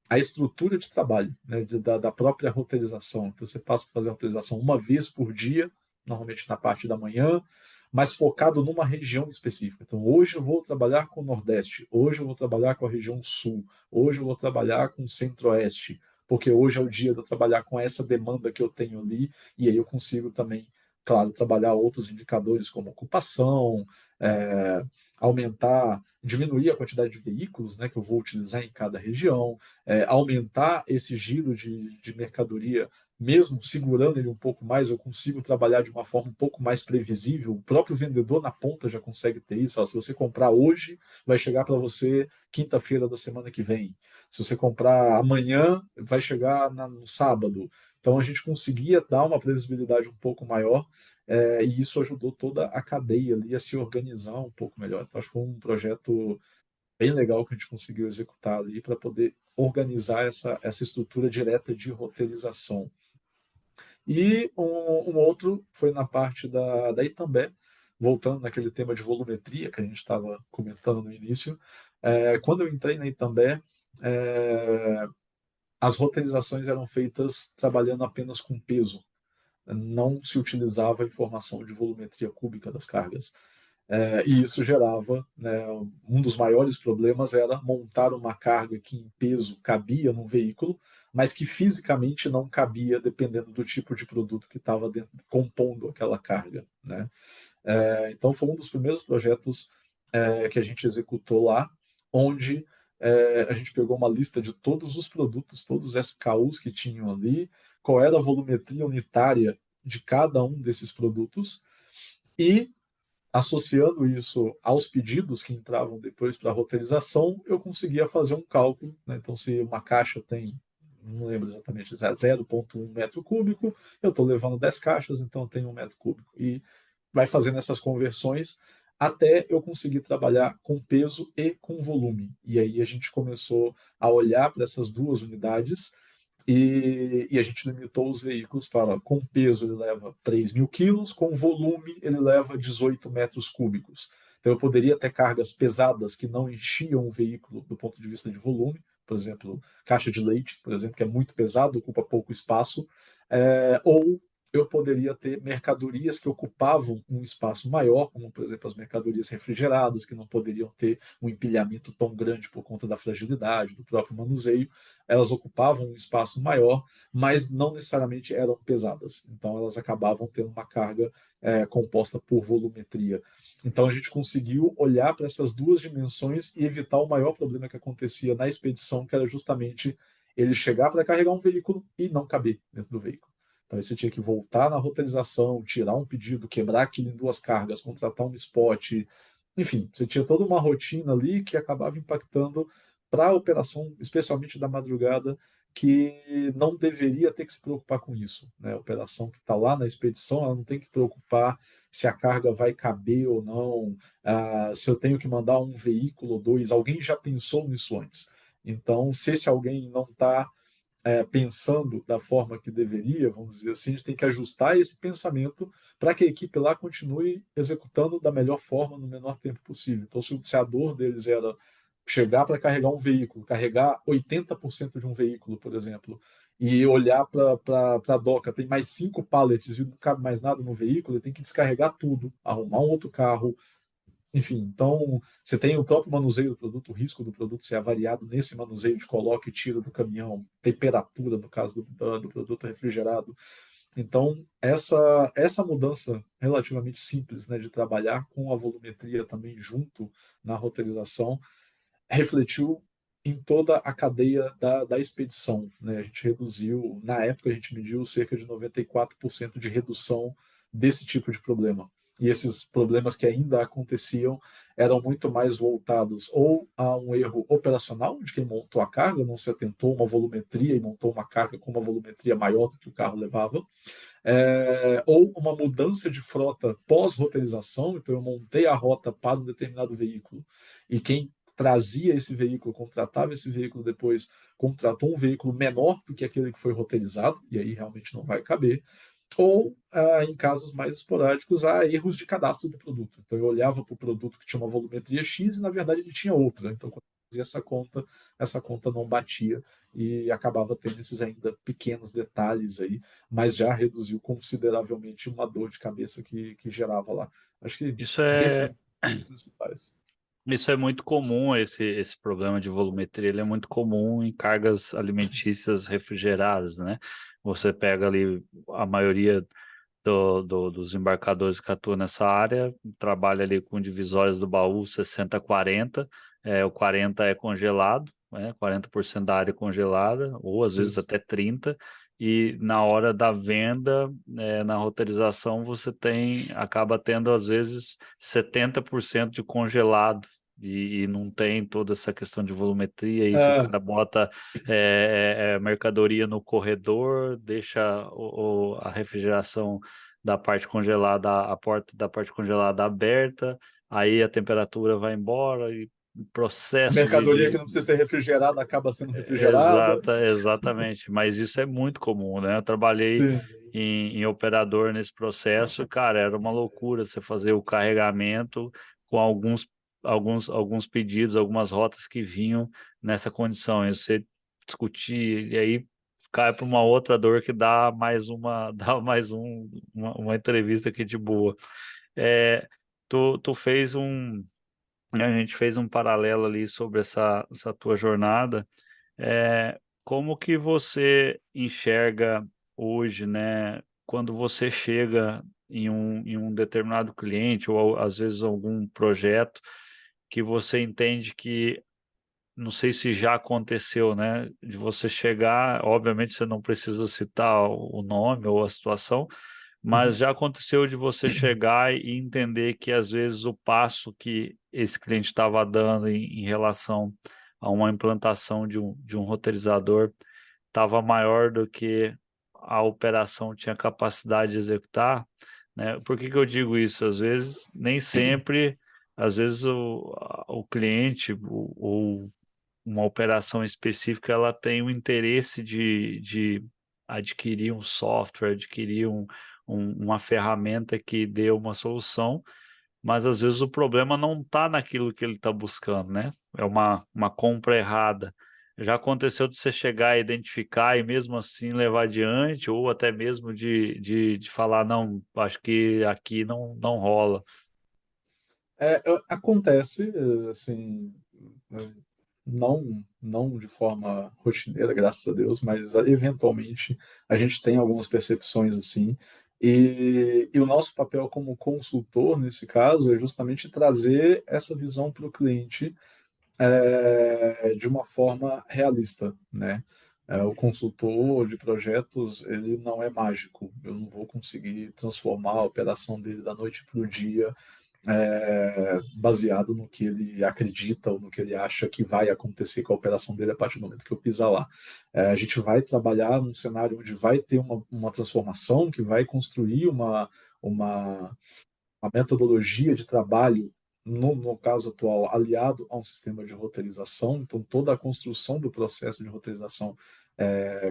a estrutura de trabalho, né, da própria roteirização. Então, você passa a fazer a roteirização uma vez por dia, normalmente na parte da manhã, mas focado numa região específica. Então, hoje eu vou trabalhar com o Nordeste, hoje eu vou trabalhar com a região Sul, hoje eu vou trabalhar com o Centro-Oeste, porque hoje é o dia de eu trabalhar com essa demanda que eu tenho ali, e aí eu consigo também, claro, trabalhar outros indicadores como ocupação, é, aumentar, diminuir a quantidade de veículos, né, que eu vou utilizar em cada região, aumentar esse giro de mercadoria, mesmo segurando ele um pouco mais, eu consigo trabalhar de uma forma um pouco mais previsível. O próprio vendedor na ponta já consegue ter isso. Ó, se você comprar hoje, vai chegar para você quinta-feira da semana que vem. Se você comprar amanhã, vai chegar no sábado. Então a gente conseguia dar uma previsibilidade um pouco maior, e isso ajudou toda a cadeia ali a se organizar um pouco melhor. Então, acho que foi um projeto bem legal que a gente conseguiu executar ali para poder organizar essa estrutura direta de roteirização. E um outro foi na parte da Itambé, voltando naquele tema de volumetria que a gente estava comentando no início. Quando eu entrei na Itambé, as roteirizações eram feitas trabalhando apenas com peso, não se utilizava a informação de volumetria cúbica das cargas. E isso gerava, né, um dos maiores problemas era montar uma carga que em peso cabia num veículo, mas que fisicamente não cabia dependendo do tipo de produto que estava compondo aquela carga. Né? Então foi um dos primeiros projetos que a gente executou lá, onde a gente pegou uma lista de todos os produtos, todos os SKUs que tinham ali, qual era a volumetria unitária de cada um desses produtos, e associando isso aos pedidos que entravam depois para a roteirização, eu conseguia fazer um cálculo. Né? Então, se uma caixa tem não lembro exatamente, 0,1 metro cúbico, eu estou levando 10 caixas, então eu tenho 1 metro cúbico. E vai fazendo essas conversões até eu conseguir trabalhar com peso e com volume. E aí a gente começou a olhar para essas duas unidades e a gente limitou os veículos para, com peso ele leva 3.000 quilos, com volume ele leva 18 metros cúbicos. Então eu poderia ter cargas pesadas que não enchiam o veículo do ponto de vista de volume, por exemplo, caixa de leite, por exemplo, que é muito pesado, ocupa pouco espaço, ou eu poderia ter mercadorias que ocupavam um espaço maior, como, por exemplo, as mercadorias refrigeradas, que não poderiam ter um empilhamento tão grande por conta da fragilidade, do próprio manuseio. Elas ocupavam um espaço maior, mas não necessariamente eram pesadas. Então, elas acabavam tendo uma carga composta por volumetria. Então, a gente conseguiu olhar para essas duas dimensões e evitar o maior problema que acontecia na expedição, que era justamente ele chegar para carregar um veículo e não caber dentro do veículo. Então, você tinha que voltar na roteirização, tirar um pedido, quebrar aquilo em duas cargas, contratar um spot. Enfim, você tinha toda uma rotina ali que acabava impactando para a operação, especialmente da madrugada, que não deveria ter que se preocupar com isso. Né? A operação que está lá na expedição, ela não tem que preocupar se a carga vai caber ou não, se eu tenho que mandar um veículo ou dois. Alguém já pensou nisso antes. Então, se esse alguém não está pensando da forma que deveria, vamos dizer assim, a gente tem que ajustar esse pensamento para que a equipe lá continue executando da melhor forma no menor tempo possível. Então, se a dor deles era chegar para carregar um veículo, carregar 80% de um veículo, por exemplo, e olhar para a doca, tem mais 5 pallets e não cabe mais nada no veículo, ele tem que descarregar tudo, arrumar um outro carro, enfim, então você tem o próprio manuseio do produto, o risco do produto ser avariado nesse manuseio de coloca e tira do caminhão, temperatura, no caso do produto refrigerado. Então, essa mudança relativamente simples, né, de trabalhar com a volumetria também junto na roteirização, refletiu em toda a cadeia da expedição. Né? A gente reduziu, na época, a gente mediu cerca de 94% de redução desse tipo de problema. E esses problemas que ainda aconteciam eram muito mais voltados ou a um erro operacional de quem montou a carga, não se atentou a uma volumetria e montou uma carga com uma volumetria maior do que o carro levava, ou uma mudança de frota pós-roteirização, então eu montei a rota para um determinado veículo e quem trazia esse veículo, contratava esse veículo depois, contratou um veículo menor do que aquele que foi roteirizado, e aí realmente não vai caber, ou em casos mais esporádicos, há erros de cadastro do produto. Então eu olhava para o produto que tinha uma volumetria X e na verdade ele tinha outra. Então quando eu fazia essa conta não batia e acabava tendo esses ainda pequenos detalhes aí, mas já reduziu consideravelmente uma dor de cabeça que gerava lá. Acho que Isso desses é, principais. isso é muito comum, esse problema de volumetria, ele é muito comum em cargas alimentícias refrigeradas, né? Você pega ali a maioria dos embarcadores que atuam nessa área, trabalha ali com divisórias do baú 60-40, o 40 é congelado, né? 40% da área é congelada, ou às vezes Isso. até 30%, e na hora da venda, na roteirização, você acaba tendo às vezes 70% de congelado. E não tem toda essa questão de volumetria, e se o É, cara bota mercadoria no corredor, deixa a refrigeração da parte congelada, a porta da parte congelada aberta, aí a temperatura vai embora e o a processo mercadoria que não precisa ser refrigerada acaba sendo refrigerada. exatamente, mas isso é muito comum, né? Eu trabalhei Sim. em operador nesse processo, cara, era uma loucura você fazer o carregamento com alguns pedidos, algumas rotas que vinham nessa condição, e você discutir, e aí cai para uma outra dor que dá mais dá mais uma entrevista aqui de boa. É, tu fez a gente fez um paralelo ali sobre essa tua jornada. Como que você enxerga hoje, né, quando você chega em um determinado cliente ou às vezes algum projeto que você entende que, não sei se já aconteceu, né, de você chegar, obviamente você não precisa citar o nome ou a situação, mas Uhum. já aconteceu de você chegar e entender que às vezes o passo que esse cliente estava dando em relação a uma implantação de um roteirizador estava maior do que a operação tinha capacidade de executar, né? Por que que eu digo isso? Às vezes, nem sempre, às vezes o cliente ou uma operação específica ela tem o interesse de adquirir um software, adquirir uma ferramenta que dê uma solução, mas às vezes o problema não está naquilo que ele está buscando, né? É uma compra errada. Já aconteceu de você chegar a identificar e mesmo assim levar adiante, ou até mesmo de falar, não, acho que aqui não rola. Acontece, assim, eh, não de forma rotineira, graças a Deus, mas eventualmente a gente tem algumas percepções assim. E o nosso papel como consultor, nesse caso, é justamente trazer essa visão para o cliente de uma forma realista, né? O consultor de projetos, ele não é mágico. Eu não vou conseguir transformar a operação dele da noite para o dia baseado no que ele acredita ou no que ele acha que vai acontecer com a operação dele a partir do momento que eu pisar lá. A gente vai trabalhar num cenário onde vai ter uma transformação, que vai construir uma, uma metodologia de trabalho, no caso atual, aliado a um sistema de roteirização. Então, toda a construção do processo de roteirização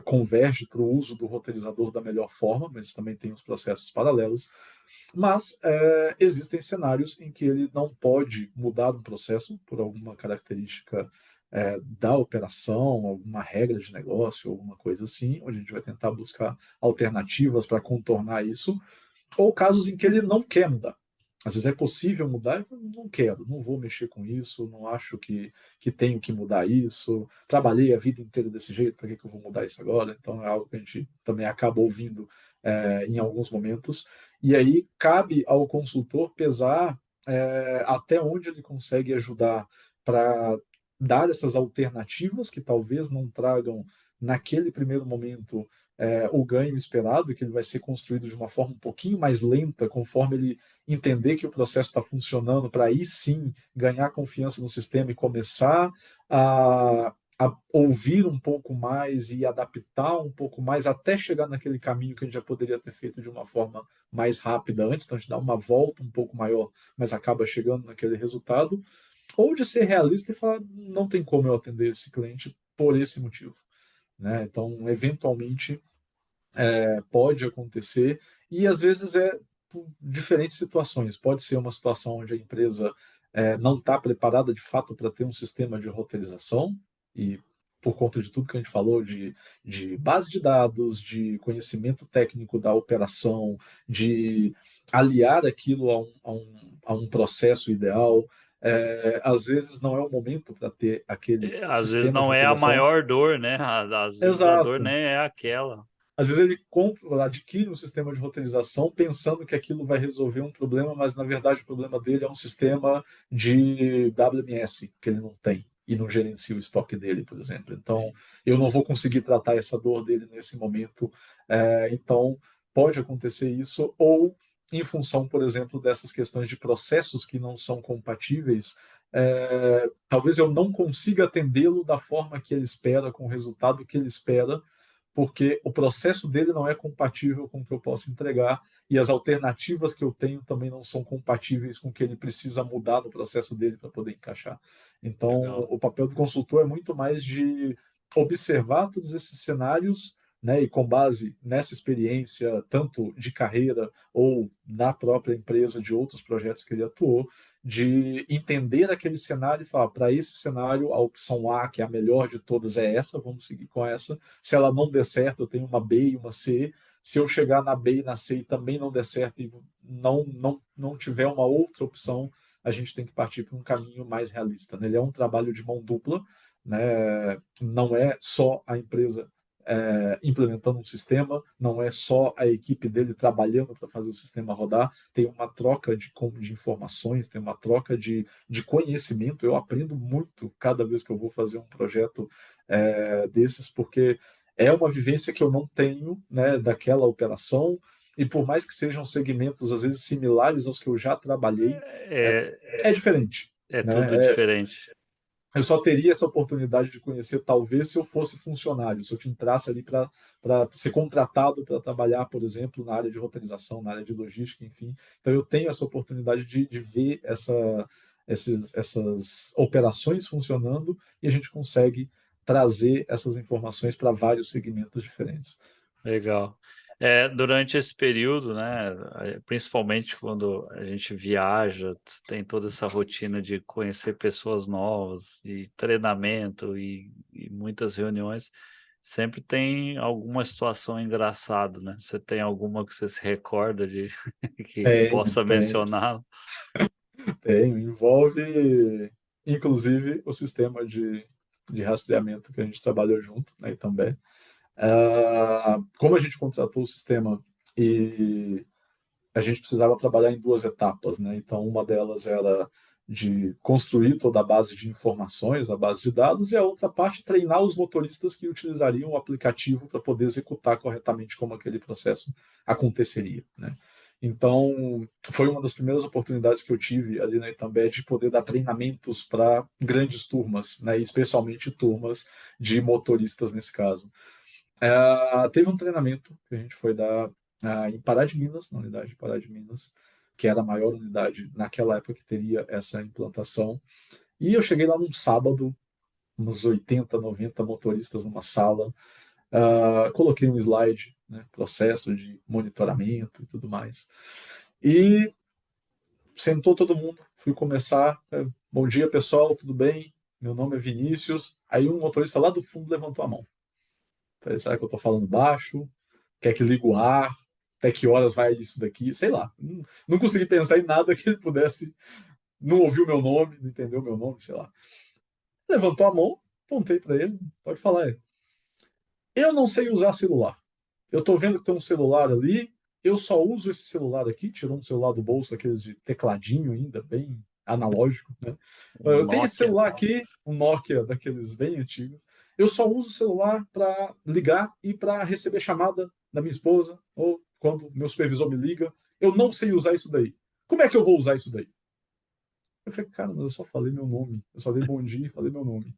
converge para o uso do roteirizador da melhor forma, mas também tem os processos paralelos. Mas existem cenários em que ele não pode mudar um processo por alguma característica da operação, alguma regra de negócio, alguma coisa assim, onde a gente vai tentar buscar alternativas para contornar isso, ou casos em que ele não quer mudar. Às vezes é possível mudar, eu não quero, não vou mexer com isso, não acho que tenho que mudar isso, trabalhei a vida inteira desse jeito, para que eu vou mudar isso agora? Então é algo que a gente também acaba ouvindo em alguns momentos. E aí cabe ao consultor pesar até onde ele consegue ajudar para dar essas alternativas que talvez não tragam naquele primeiro momento o ganho esperado, que ele vai ser construído de uma forma um pouquinho mais lenta, conforme ele entender que o processo está funcionando, para aí sim ganhar confiança no sistema e começar a ouvir um pouco mais e adaptar um pouco mais até chegar naquele caminho que a gente já poderia ter feito de uma forma mais rápida antes, então a gente dá uma volta um pouco maior, mas acaba chegando naquele resultado, ou de ser realista e falar, não tem como eu atender esse cliente por esse motivo. Né? Então, eventualmente, pode acontecer, e às vezes é por diferentes situações. Pode ser uma situação onde a empresa não está preparada de fato para ter um sistema de roteirização, e por conta de tudo que a gente falou, de base de dados, de conhecimento técnico da operação, de aliar aquilo a um processo ideal. Às vezes não é o momento para ter aquele Às vezes sistema de não é a roteirização. maior dor, né? Às vezes a dor Exato. nem é aquela. Às vezes ele compra, adquire um sistema de roteirização pensando que aquilo vai resolver um problema, mas na verdade o problema dele é um sistema de WMS que ele não tem e não gerencia o estoque dele, por exemplo. Então, Sim. eu não vou conseguir tratar essa dor dele nesse momento. Então, pode acontecer isso, ou em função, por exemplo, dessas questões de processos que não são compatíveis, talvez eu não consiga atendê-lo da forma que ele espera, com o resultado que ele espera, porque o processo dele não é compatível com o que eu posso entregar e as alternativas que eu tenho também não são compatíveis com o que ele precisa mudar no processo dele para poder encaixar. Então, Legal. o papel do consultor é muito mais de observar todos esses cenários, né, e com base nessa experiência, tanto de carreira ou na própria empresa, de outros projetos que ele atuou, de entender aquele cenário e falar, para esse cenário, a opção A, que é a melhor de todas, é essa, vamos seguir com essa. Se ela não der certo, eu tenho uma B e uma C. Se eu chegar na B e na C e também não der certo e não tiver uma outra opção, a gente tem que partir para um caminho mais realista. Né? Ele é um trabalho de mão dupla, né? Não é só a empresa implementando um sistema, não é só a equipe dele trabalhando para fazer o sistema rodar, tem uma troca de informações, tem uma troca de conhecimento. Eu aprendo muito cada vez que eu vou fazer um projeto desses, porque é uma vivência que eu não tenho, né, daquela operação, e por mais que sejam segmentos às vezes similares aos que eu já trabalhei, é, É, é diferente, é tudo né? diferente. eu só teria essa oportunidade de conhecer, talvez, se eu fosse funcionário, se eu te entrasse ali para ser contratado para trabalhar, por exemplo, na área de roteirização, na área de logística, enfim. Então, eu tenho essa oportunidade de ver essas operações funcionando e a gente consegue trazer essas informações para vários segmentos diferentes. Legal. Durante esse período, né, principalmente quando a gente viaja, tem toda essa rotina de conhecer pessoas novas e treinamento e muitas reuniões, sempre tem alguma situação engraçada, né? Você tem alguma que você se recorda de que Tenho, possa tenho, mencionar? tenho. Envolve, inclusive, o sistema de rastreamento que a gente trabalhou junto, né, também. Como a gente contratou o sistema e a gente precisava trabalhar em duas etapas, né? Então, uma delas era de construir toda a base de informações, a base de dados, e a outra parte treinar os motoristas que utilizariam o aplicativo para poder executar corretamente como aquele processo aconteceria, né? Então, foi uma das primeiras oportunidades que eu tive ali na Itambé de poder dar treinamentos para grandes turmas, né? Especialmente turmas de motoristas nesse caso. Teve um treinamento que a gente foi dar em Pará de Minas, na unidade de Pará de Minas, que era a maior unidade naquela época que teria essa implantação. E eu cheguei lá num sábado, uns 80, 90 motoristas numa sala, coloquei um slide, né, processo de monitoramento e tudo mais. E sentou todo mundo, fui começar. Bom dia, pessoal, tudo bem? Meu nome é Vinícius. Aí um motorista lá do fundo levantou a mão. Falei, será que eu estou falando baixo? Quer que ligue o ar? Até que horas vai isso daqui? Sei lá. Não consegui pensar em nada que ele pudesse. Não ouviu meu nome, não entendeu meu nome, sei lá. Levantou a mão, apontei para ele. Pode falar. Eu não sei usar celular. Eu estou vendo que tem um celular ali. Eu só uso esse celular aqui. Tirou um celular do bolso, aqueles de tecladinho ainda, bem analógico, né? Um Eu tenho esse Nokia? celular aqui, um Nokia daqueles bem antigos. Eu só uso o celular para ligar e para receber chamada da minha esposa ou quando meu supervisor me liga. Eu não sei usar isso daí. Como é que eu vou usar isso daí? Eu falei, cara, mas eu só falei meu nome. Eu só dei bom dia e falei meu nome.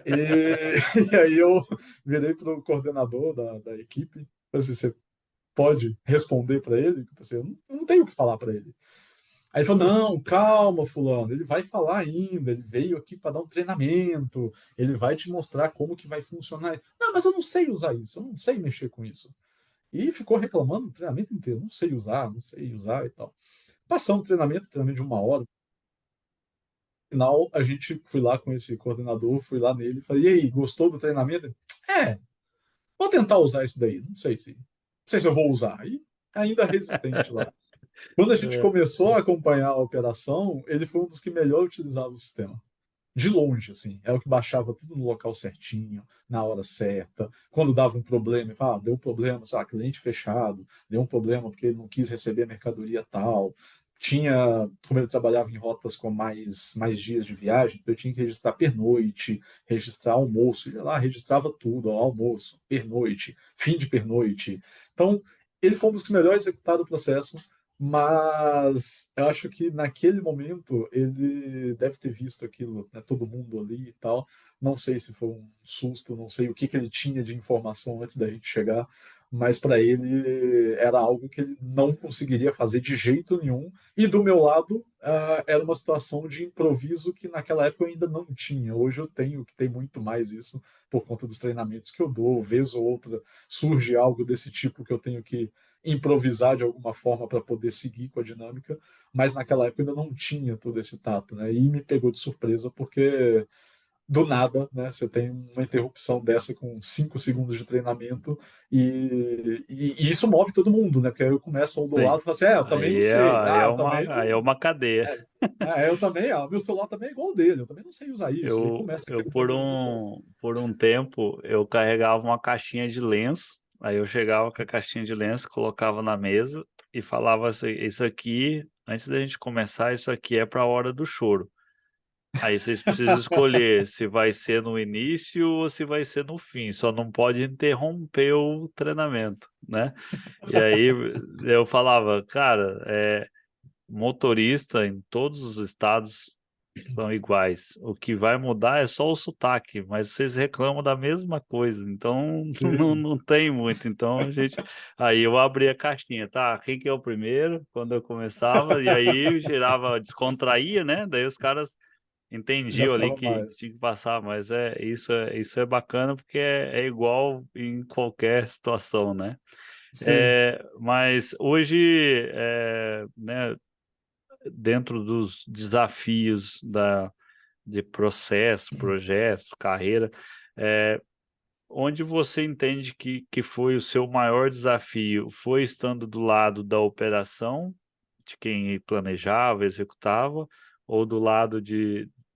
E, e aí eu virei para o coordenador da equipe. Falei assim, você pode responder para ele? Eu pensei, eu não tenho o que falar para ele. Aí ele falou: não, calma, fulano, ele vai falar ainda, ele veio aqui para dar um treinamento, ele vai te mostrar como que vai funcionar. Não, mas eu não sei usar isso, eu não sei mexer com isso. E ficou reclamando o treinamento inteiro, não sei usar, não sei usar e tal. Passamos o treinamento de uma hora. No final, a gente fui lá com esse coordenador, fui lá nele, falei: e aí, gostou do treinamento? Ele, vou tentar usar isso daí, não sei se eu vou usar. E ainda resistente lá. Quando a gente É, começou a acompanhar a operação, ele foi um dos que melhor utilizava o sistema. De longe, assim. É o que baixava tudo no local certinho, na hora certa. Quando dava um problema, falava, deu um problema, sei lá, cliente fechado, deu um problema porque ele não quis receber a mercadoria tal. Tinha, como ele trabalhava em rotas com mais dias de viagem, então eu tinha que registrar pernoite, registrar almoço. Ele ia lá, registrava tudo, ó, almoço, pernoite, fim de pernoite. Então, ele foi um dos que melhor executaram o processo, mas eu acho que naquele momento ele deve ter visto aquilo, né, todo mundo ali e tal. Não sei se foi um susto, não sei o que ele tinha de informação antes da gente chegar, mas para ele era algo que ele não conseguiria fazer de jeito nenhum. E do meu lado, era uma situação de improviso que naquela época eu ainda não tinha. Hoje eu tenho, que tem muito mais isso por conta dos treinamentos que eu dou. Vez ou outra surge algo desse tipo que eu tenho que improvisar de alguma forma para poder seguir com a dinâmica, mas naquela época ainda não tinha todo esse tato, né? E me pegou de surpresa porque do nada, né? Você tem uma interrupção dessa com 5 segundos de treinamento e isso move todo mundo, né? Porque aí eu começo um do sim. lado e falo assim, eu também não Aí é, sei. aí é Eu também uma, aí é não. uma cadeia. Eu também, meu celular também é igual ao dele, eu também não sei usar isso. E começa Eu aquele problema de novo. por um tempo, eu carregava uma caixinha de lenço, aí eu chegava com a caixinha de lenço, colocava na mesa e falava assim, isso aqui, antes da gente começar, isso aqui é para a hora do choro. Aí vocês precisam escolher se vai ser no início ou se vai ser no fim, só não pode interromper o treinamento, né? E aí eu falava, cara, motorista em todos os estados são iguais. O que vai mudar é só o sotaque, mas vocês reclamam da mesma coisa, então Sim, não tem muito. Então a gente. Aí eu abri a caixinha, tá? Quem que é o primeiro? Quando eu começava, e aí gerava, descontraía, né? Daí os caras já entendiam ali ficava que tinha mais. que passar, mas isso é bacana porque é igual em qualquer situação, né? Sim. Mas hoje, né, dentro dos desafios de processo, projetos, carreira, é, onde você entende que foi o seu maior desafio? Foi estando do lado da operação, de quem planejava, executava, ou do lado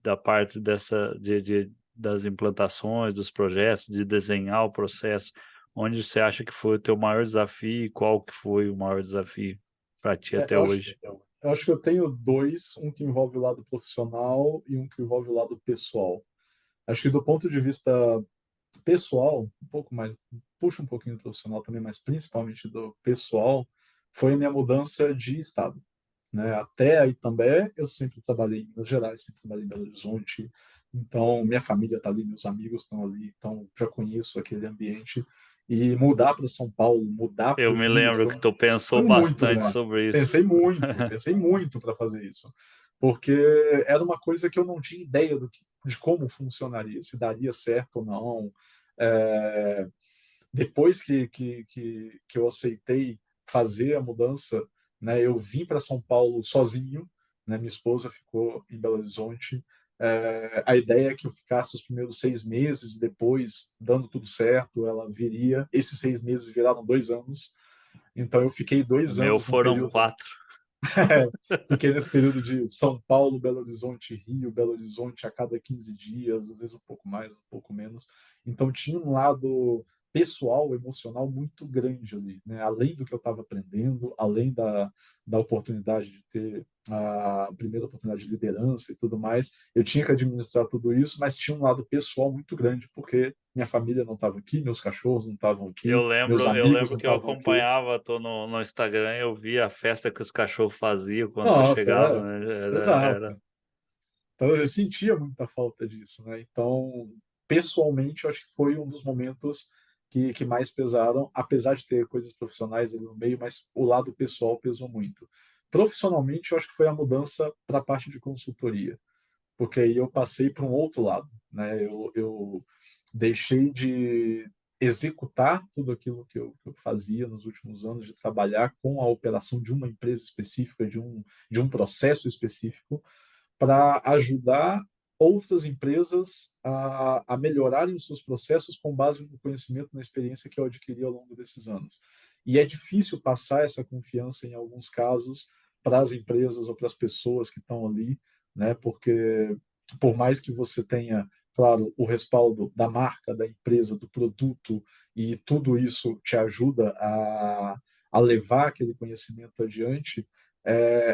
da parte das implantações, dos projetos, de desenhar o processo? Onde você acha que foi o teu maior desafio e qual que foi o maior desafio para ti até Eu acho, hoje? eu acho que eu tenho dois, um que envolve o lado profissional e um que envolve o lado pessoal. Acho que do ponto de vista pessoal, um pouco mais, puxa um pouquinho do profissional também, mas principalmente do pessoal, foi a minha mudança de estado. Né? Até aí também eu sempre trabalhei em Minas Gerais, sempre trabalhei em Belo Horizonte, então minha família está ali, meus amigos estão ali, então já conheço aquele ambiente. E mudar para São Paulo, mudar para Eu o me Rio, lembro que tu foi pensou muito bastante grande. sobre isso. Pensei muito para fazer isso, porque era uma coisa que eu não tinha ideia de como funcionaria, se daria certo ou não. É, depois que eu aceitei fazer a mudança, né, eu vim para São Paulo sozinho, né, minha esposa ficou em Belo Horizonte. A ideia é que eu ficasse os primeiros 6 meses, depois, dando tudo certo, ela viria. Esses 6 meses viraram 2 anos, então eu fiquei O dois meu anos num foram período. 4. Fiquei nesse período de São Paulo, Belo Horizonte, Rio, Belo Horizonte a cada 15 dias, às vezes um pouco mais, um pouco menos. Então tinha um lado pessoal, emocional muito grande ali, né? Além do que eu estava aprendendo, além da oportunidade de ter a primeira oportunidade de liderança e tudo mais, eu tinha que administrar tudo isso, mas tinha um lado pessoal muito grande, porque minha família não estava aqui, meus cachorros não estavam aqui, meus Eu amigos lembro não que eu estavam aqui. acompanhava, tô no Instagram, eu via a festa que os cachorros faziam quando tu Nossa, chegava, né? exato. Então, eu sentia muita falta disso, né? Então, pessoalmente, eu acho que foi um dos momentos que mais pesaram, apesar de ter coisas profissionais ali no meio, mas o lado pessoal pesou muito. Profissionalmente, eu acho que foi a mudança para a parte de consultoria, porque aí eu passei para um outro lado, né? Eu deixei de executar tudo aquilo que eu fazia nos últimos anos, de trabalhar com a operação de uma empresa específica, de um processo específico, para ajudar outras empresas a melhorarem os seus processos com base no conhecimento, na experiência que eu adquiri ao longo desses anos. E é difícil passar essa confiança, em alguns casos, para as empresas ou para as pessoas que estão ali, né? Porque por mais que você tenha, claro, o respaldo da marca, da empresa, do produto, e tudo isso te ajuda a levar aquele conhecimento adiante,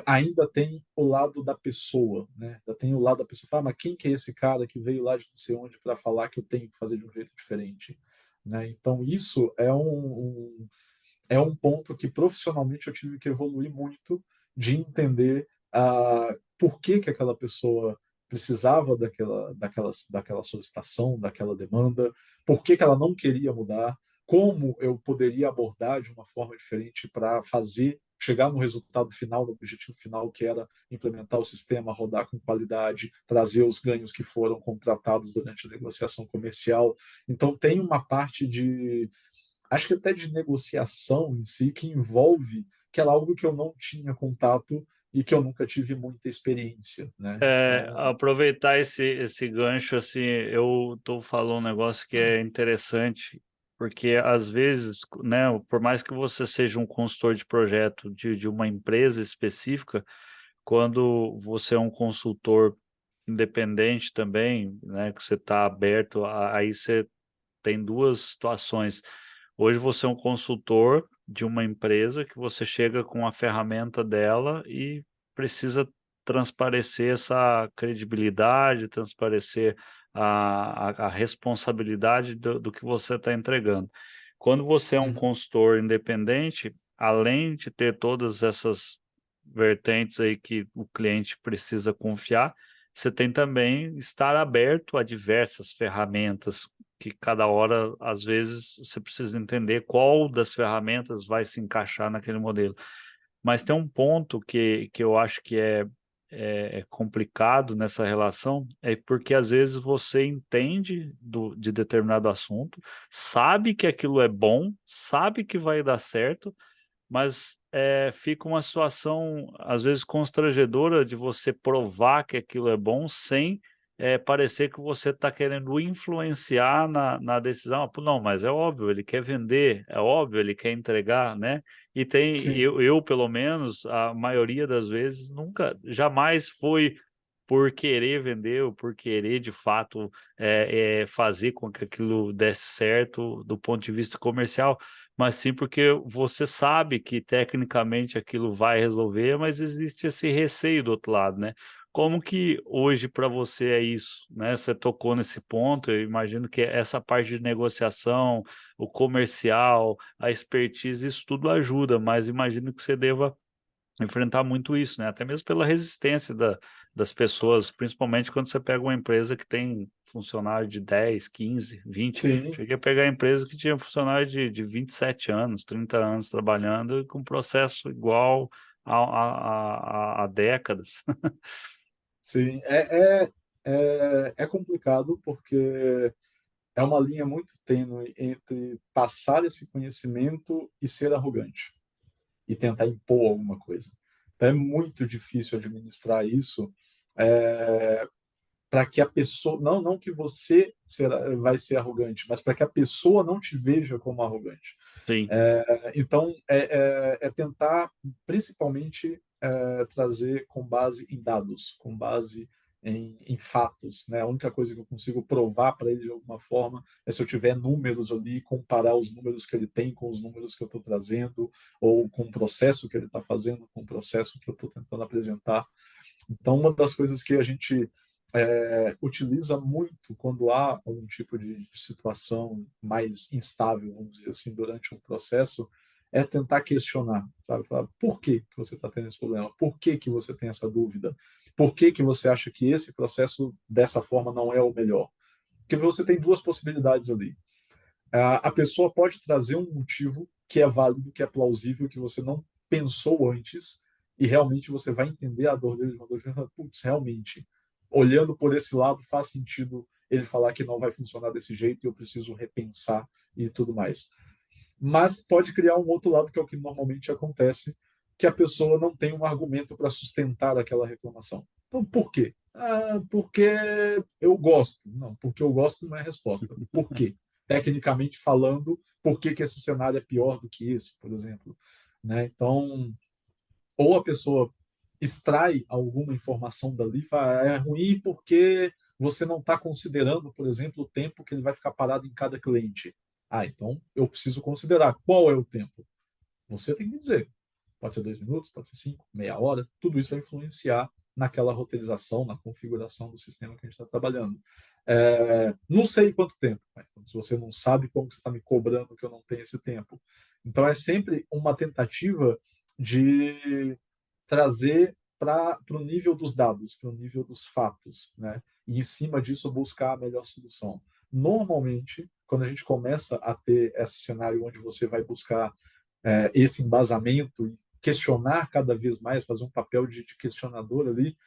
ainda tem o lado da pessoa, né? Ainda tem o lado da pessoa, fala, mas quem que é esse cara que veio lá de não sei onde para falar que eu tenho que fazer de um jeito diferente, né? Então isso é um ponto que profissionalmente eu tive que evoluir muito, de entender por que aquela pessoa precisava daquela solicitação, daquela demanda, por que ela não queria mudar, como eu poderia abordar de uma forma diferente para fazer chegar no resultado final, no objetivo final, que era implementar o sistema, rodar com qualidade, trazer os ganhos que foram contratados durante a negociação comercial. Então, tem uma parte de, acho que até de negociação em si, que envolve, que era algo que eu não tinha contato e que eu nunca tive muita experiência, né? Então, Aproveitar esse gancho, assim, eu tô falando um negócio que é interessante, porque às vezes, né, por mais que você seja um consultor de projeto de uma empresa específica, quando você é um consultor independente também, né, que você está aberto, aí você tem duas situações. Hoje você é um consultor de uma empresa que você chega com a ferramenta dela e precisa transparecer essa credibilidade, transparecer a responsabilidade do que você está entregando. Quando você é um uhum, consultor independente, além de ter todas essas vertentes aí que o cliente precisa confiar, você tem também estar aberto a diversas ferramentas, que cada hora, às vezes, você precisa entender qual das ferramentas vai se encaixar naquele modelo. Mas tem um ponto que eu acho que é complicado nessa relação, é porque às vezes você entende de determinado assunto, sabe que aquilo é bom, sabe que vai dar certo, mas fica uma situação, às vezes, constrangedora de você provar que aquilo é bom sem parecer que você está querendo influenciar na decisão. Ah, pô, não, mas é óbvio, ele quer vender, é óbvio, ele quer entregar, né? E Sim, pelo menos, a maioria das vezes, nunca, jamais foi por querer vender ou por querer, de fato, fazer com que aquilo desse certo do ponto de vista comercial, mas sim porque você sabe que tecnicamente aquilo vai resolver, mas existe esse receio do outro lado, né? Como que hoje para você é isso, né? Você tocou nesse ponto, eu imagino que essa parte de negociação, o comercial, a expertise, isso tudo ajuda, mas imagino que você deva enfrentar muito isso, né? Até mesmo pela resistência das pessoas, principalmente quando você pega uma empresa que tem funcionário de 10, 15, 20. sim, Cheguei a pegar empresa que tinha funcionário de 27 anos, 30 anos trabalhando e com processo igual há décadas. sim. É complicado porque é uma linha muito tênue entre passar esse conhecimento e ser arrogante e tentar impor alguma coisa. Então, é muito difícil administrar isso para que a pessoa, não que você vai ser arrogante, mas para que a pessoa não te veja como arrogante. Sim, Então, é tentar, principalmente, trazer com base em dados, com base em fatos. Né? A única coisa que eu consigo provar para ele de alguma forma é se eu tiver números ali, comparar os números que ele tem com os números que eu estou trazendo, ou com o processo que ele está fazendo, com o processo que eu estou tentando apresentar. Então, uma das coisas que a gente utiliza muito quando há um tipo de situação mais instável, vamos dizer assim, durante um processo, é tentar questionar, sabe? Falar, por que que você está tendo esse problema? Por que que você tem essa dúvida? Por que que você acha que esse processo dessa forma não é o melhor? Porque você tem duas possibilidades ali. A pessoa pode trazer um motivo que é válido, que é plausível, que você não pensou antes, e realmente você vai entender a dor dele de uma dor de putz, realmente, olhando por esse lado, faz sentido ele falar que não vai funcionar desse jeito e eu preciso repensar e tudo mais. Mas pode criar um outro lado, que é o que normalmente acontece, que a pessoa não tem um argumento para sustentar aquela reclamação. Então, por quê? Porque eu gosto. Não, porque eu gosto não é a resposta. Por quê? Tecnicamente falando, por que, que esse cenário é pior do que esse, por exemplo? Né? Então, ou a pessoa extrai alguma informação dali, fala, é ruim porque você não está considerando, por exemplo, o tempo que ele vai ficar parado em cada cliente. Então eu preciso considerar qual é o tempo. Você tem que me dizer. Pode ser 2 minutos, pode ser 5, meia hora. Tudo isso vai influenciar naquela roteirização, na configuração do sistema que a gente está trabalhando. Não sei quanto tempo. Então, se você não sabe como você está me cobrando que eu não tenho esse tempo. Então, é sempre uma tentativa de trazer para o nível dos dados, para o nível dos fatos, né? E em cima disso buscar a melhor solução. Normalmente, quando a gente começa a ter esse cenário onde você vai buscar esse embasamento e questionar cada vez mais, fazer um papel de questionador ali,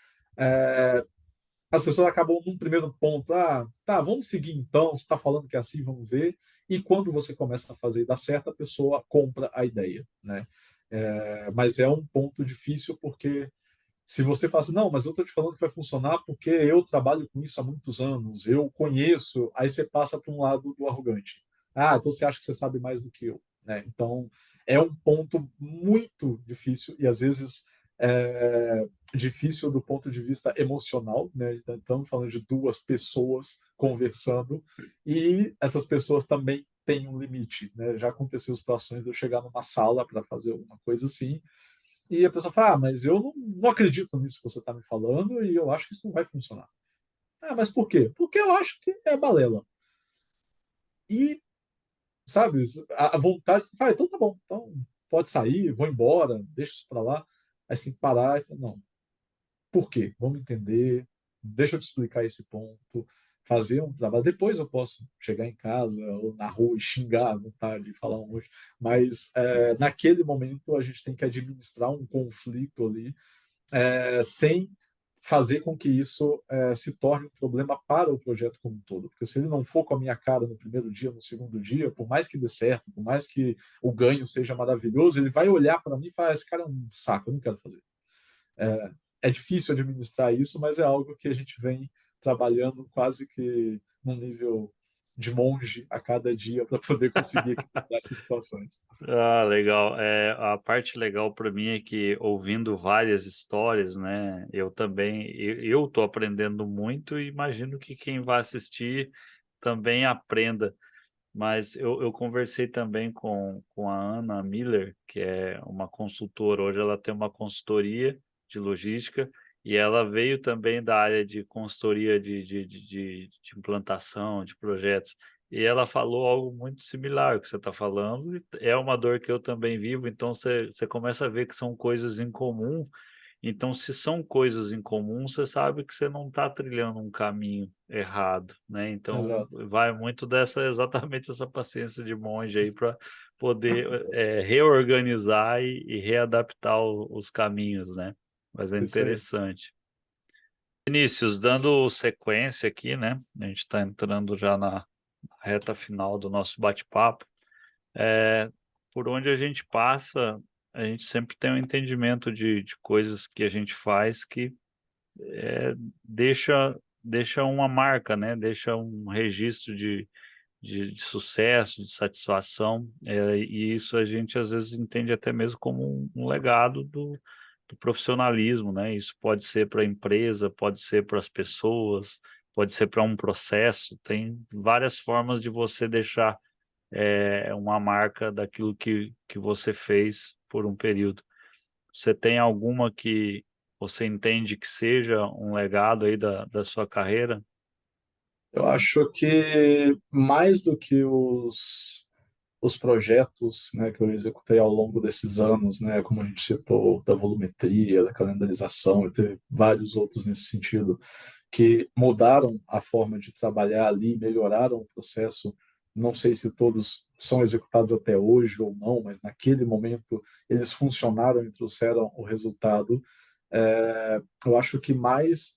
as pessoas acabam num primeiro ponto, tá, vamos seguir então, você está falando que é assim, vamos ver, e quando você começa a fazer e dá certo, a pessoa compra a ideia, né? Mas é um ponto difícil porque se você fala assim, não, mas eu estou te falando que vai funcionar porque eu trabalho com isso há muitos anos, eu conheço, aí você passa para um lado do arrogante. Então você acha que você sabe mais do que eu. Né? Então, é um ponto muito difícil e às vezes difícil do ponto de vista emocional. Né? Então, estamos falando de duas pessoas conversando e essas pessoas também têm um limite. Né? Já aconteceu situações de eu chegar numa sala para fazer alguma coisa assim e a pessoa fala, mas eu não acredito nisso que você está me falando e eu acho que isso não vai funcionar. Mas por quê? Porque eu acho que é balela. E, sabe, a vontade, você fala, então tá bom, então pode sair, vou embora, deixa isso para lá. Aí você tem que parar e falar, não, por quê? Vamos entender, deixa eu te explicar esse ponto, fazer um trabalho. Depois eu posso chegar em casa ou na rua e xingar à vontade, falar um monte, mas naquele momento a gente tem que administrar um conflito ali, sem fazer com que isso se torne um problema para o projeto como um todo. Porque se ele não for com a minha cara no primeiro dia, no segundo dia, por mais que dê certo, por mais que o ganho seja maravilhoso, ele vai olhar para mim e falar: esse cara é um saco, eu não quero fazer. É difícil administrar isso, mas é algo que a gente vem trabalhando quase que num nível de monge a cada dia para poder conseguir equilibrar essas situações. Ah, legal. A parte legal para mim é que ouvindo várias histórias, né, eu também eu tô aprendendo muito e imagino que quem vai assistir também aprenda. Mas eu conversei também com a Ana Miller, que é uma consultora, hoje ela tem uma consultoria de logística, e ela veio também da área de consultoria de implantação, de projetos, e ela falou algo muito similar ao que você está falando, e é uma dor que eu também vivo, então você começa a ver que são coisas em comum, então, se são coisas em comum, você sabe que você não está trilhando um caminho errado, né? Então, Exato. vai muito dessa exatamente essa paciência de monge aí para poder reorganizar e readaptar os caminhos, né? Mas é Isso aí. interessante. Vinícius, dando sequência aqui, né? A gente está entrando já na reta final do nosso bate-papo. É, por onde a gente passa, a gente sempre tem um entendimento de coisas que a gente faz que deixa uma marca, né? Deixa um registro de sucesso, de satisfação, e isso a gente às vezes entende até mesmo como um legado do profissionalismo, né? Isso pode ser para a empresa, pode ser para as pessoas, pode ser para um processo, tem várias formas de você deixar uma marca daquilo que você fez por um período. Você tem alguma que você entende que seja um legado aí da sua carreira? Eu acho que mais do que os projetos, né, que eu executei ao longo desses anos, né, como a gente citou, da volumetria, da calendarização, e teve vários outros nesse sentido, que mudaram a forma de trabalhar ali, melhoraram o processo. Não sei se todos são executados até hoje ou não, mas naquele momento eles funcionaram e trouxeram o resultado. Eu acho que mais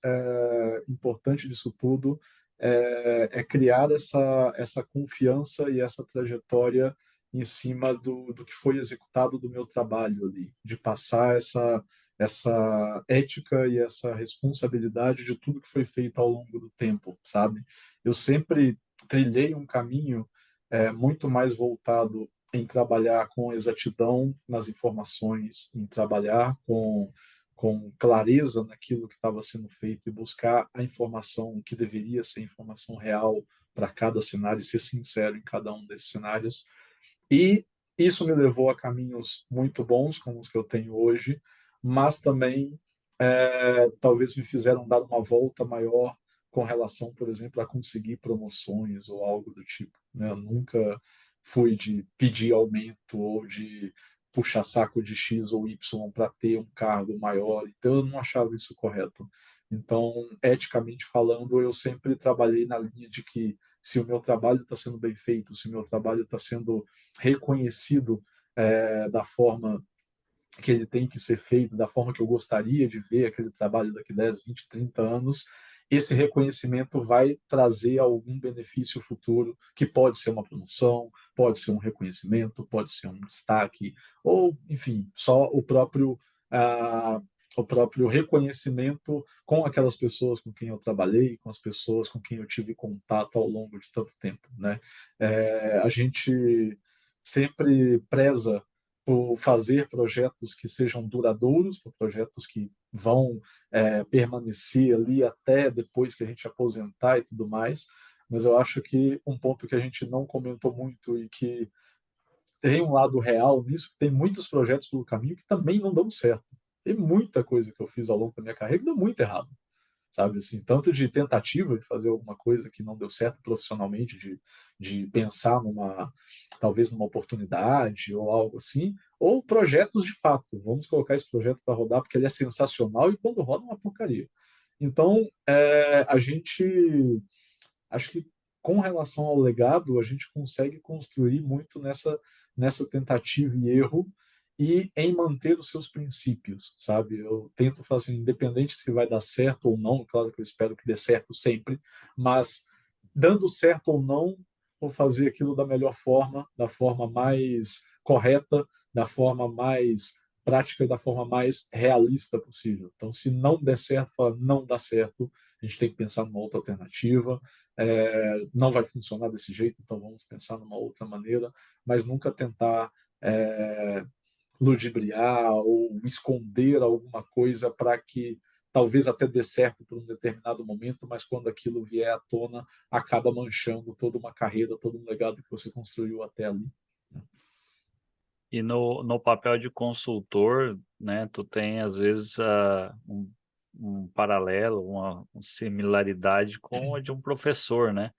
importante disso tudo é criar essa confiança e essa trajetória em cima do que foi executado do meu trabalho ali, de passar essa ética e essa responsabilidade de tudo que foi feito ao longo do tempo, sabe? Eu sempre trilhei um caminho muito mais voltado em trabalhar com exatidão nas informações, em trabalhar com clareza naquilo que estava sendo feito e buscar a informação que deveria ser informação real para cada cenário, ser sincero em cada um desses cenários. E isso me levou a caminhos muito bons, como os que eu tenho hoje, mas também talvez me fizeram dar uma volta maior com relação, por exemplo, a conseguir promoções ou algo do tipo, né? Eu nunca fui de pedir aumento ou de puxar saco de X ou Y para ter um cargo maior, então eu não achava isso correto. Então, eticamente falando, eu sempre trabalhei na linha de que se o meu trabalho está sendo bem feito, se o meu trabalho está sendo reconhecido da forma que ele tem que ser feito, da forma que eu gostaria de ver aquele trabalho daqui 10, 20, 30 anos, esse reconhecimento vai trazer algum benefício futuro, que pode ser uma promoção, pode ser um reconhecimento, pode ser um destaque, ou, enfim, só o próprio reconhecimento com aquelas pessoas com quem eu trabalhei, com as pessoas com quem eu tive contato ao longo de tanto tempo, né? A gente sempre preza por fazer projetos que sejam duradouros, por projetos que vão permanecer ali até depois que a gente aposentar e tudo mais. Mas eu acho que um ponto que a gente não comentou muito e que tem um lado real nisso, tem muitos projetos pelo caminho que também não dão certo. Tem muita coisa que eu fiz ao longo da minha carreira que deu muito errado, sabe assim, tanto de tentativa de fazer alguma coisa que não deu certo profissionalmente, de pensar talvez numa oportunidade ou algo assim, ou projetos de fato. Vamos colocar esse projeto para rodar porque ele é sensacional e quando roda é uma porcaria. Então, a gente, acho que com relação ao legado, a gente consegue construir muito nessa tentativa e erro e em manter os seus princípios, sabe? Eu tento fazer, independente se vai dar certo ou não, claro que eu espero que dê certo sempre, mas dando certo ou não, vou fazer aquilo da melhor forma, da forma mais correta, da forma mais prática e da forma mais realista possível. Então, se não der certo, fala, não dá certo, a gente tem que pensar numa outra alternativa, não vai funcionar desse jeito, então vamos pensar numa outra maneira, mas nunca tentar é, ludibriar ou esconder alguma coisa para que talvez até dê certo por um determinado momento, mas quando aquilo vier à tona, acaba manchando toda uma carreira, todo um legado que você construiu até ali. E no papel de consultor, né, tu tem às vezes um paralelo, uma similaridade com a de um professor, né?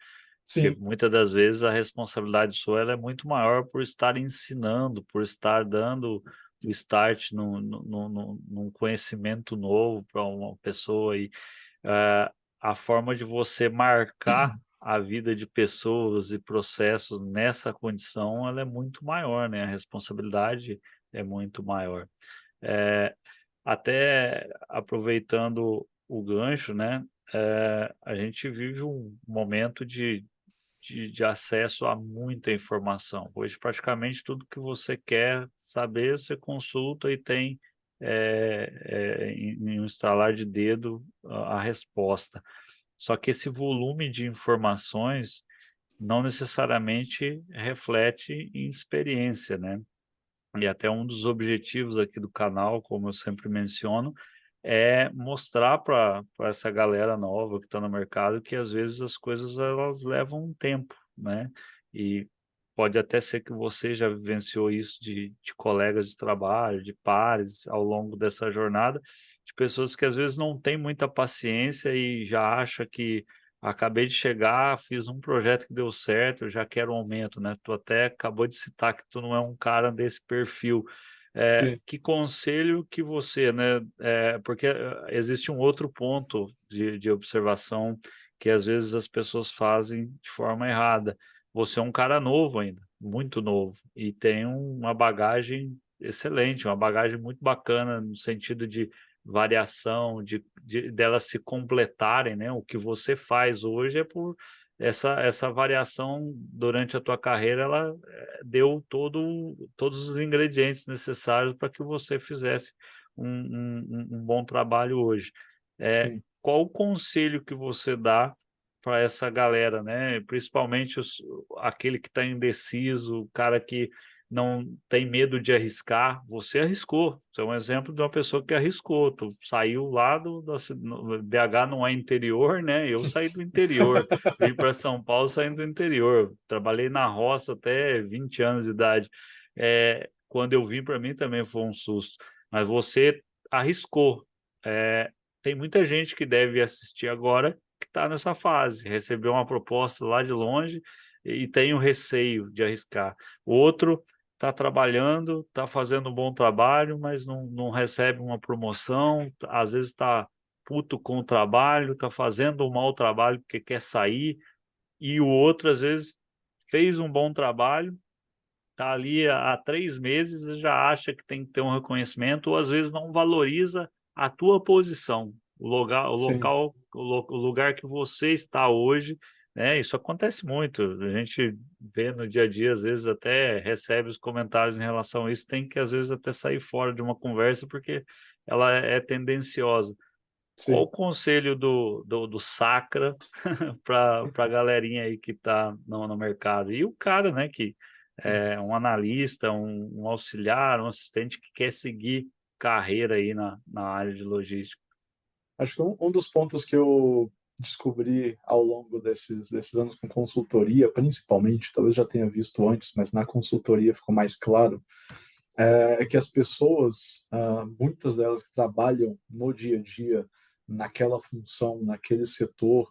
Porque Sim, muitas das vezes a responsabilidade sua ela é muito maior por estar ensinando, por estar dando o start num conhecimento novo para uma pessoa e eh, a forma de você marcar a vida de pessoas e processos nessa condição ela é muito maior, né? A responsabilidade é muito maior. Eh, Até aproveitando o gancho, né? A gente vive um momento de acesso a muita informação. Hoje, praticamente tudo que você quer saber, você consulta e tem em um estalar de dedo a resposta. Só que esse volume de informações não necessariamente reflete em experiência, né? E até um dos objetivos aqui do canal, como eu sempre menciono, é mostrar para essa galera nova que está no mercado que às vezes as coisas elas levam um tempo, né? E pode até ser que você já vivenciou isso de colegas de trabalho, de pares ao longo dessa jornada, de pessoas que às vezes não têm muita paciência e já acha que acabei de chegar, fiz um projeto que deu certo, já quero um aumento, né? Tu até acabou de citar que tu não é um cara desse perfil. sim, Que conselho que você, né? Porque existe um outro ponto de observação que às vezes as pessoas fazem de forma errada. Você é um cara novo ainda, muito novo, e tem uma bagagem excelente, uma bagagem muito bacana no sentido de variação, de delas se completarem, né? O que você faz hoje é por essa variação durante a tua carreira, ela deu todos os ingredientes necessários para que você fizesse um bom trabalho hoje. sim, Qual o conselho que você dá para essa galera, né? Principalmente aquele que está indeciso, o cara que não tem medo de arriscar. Você arriscou. Você é um exemplo de uma pessoa que arriscou. Tu saiu lá no BH não é interior, né? Eu saí do interior, vim para São Paulo saindo do interior. Trabalhei na roça até 20 anos de idade. Quando eu vim para mim também foi um susto. Mas você arriscou. É, tem muita gente que deve assistir agora que está nessa fase, recebeu uma proposta lá de longe e tem o receio de arriscar. O outro está trabalhando, está fazendo um bom trabalho, mas não recebe uma promoção, às vezes está puto com o trabalho, está fazendo um mau trabalho porque quer sair, e o outro, às vezes, fez um bom trabalho, está ali há 3 meses e já acha que tem que ter um reconhecimento, ou às vezes não valoriza a tua posição, o lugar, o sim, local, o lugar que você está hoje, né? Isso acontece muito. A gente vê no dia a dia, às vezes até recebe os comentários em relação a isso, tem que às vezes até sair fora de uma conversa porque ela é tendenciosa. Qual o sim. conselho do Sacra para a galerinha aí que está no mercado? E o cara, né, que é um analista, um auxiliar, um assistente que quer seguir carreira aí na área de logística. Acho que um dos pontos que eu descobri ao longo desses anos com consultoria, principalmente, talvez já tenha visto antes, mas na consultoria ficou mais claro, é que as pessoas, muitas delas que trabalham no dia a dia, naquela função, naquele setor,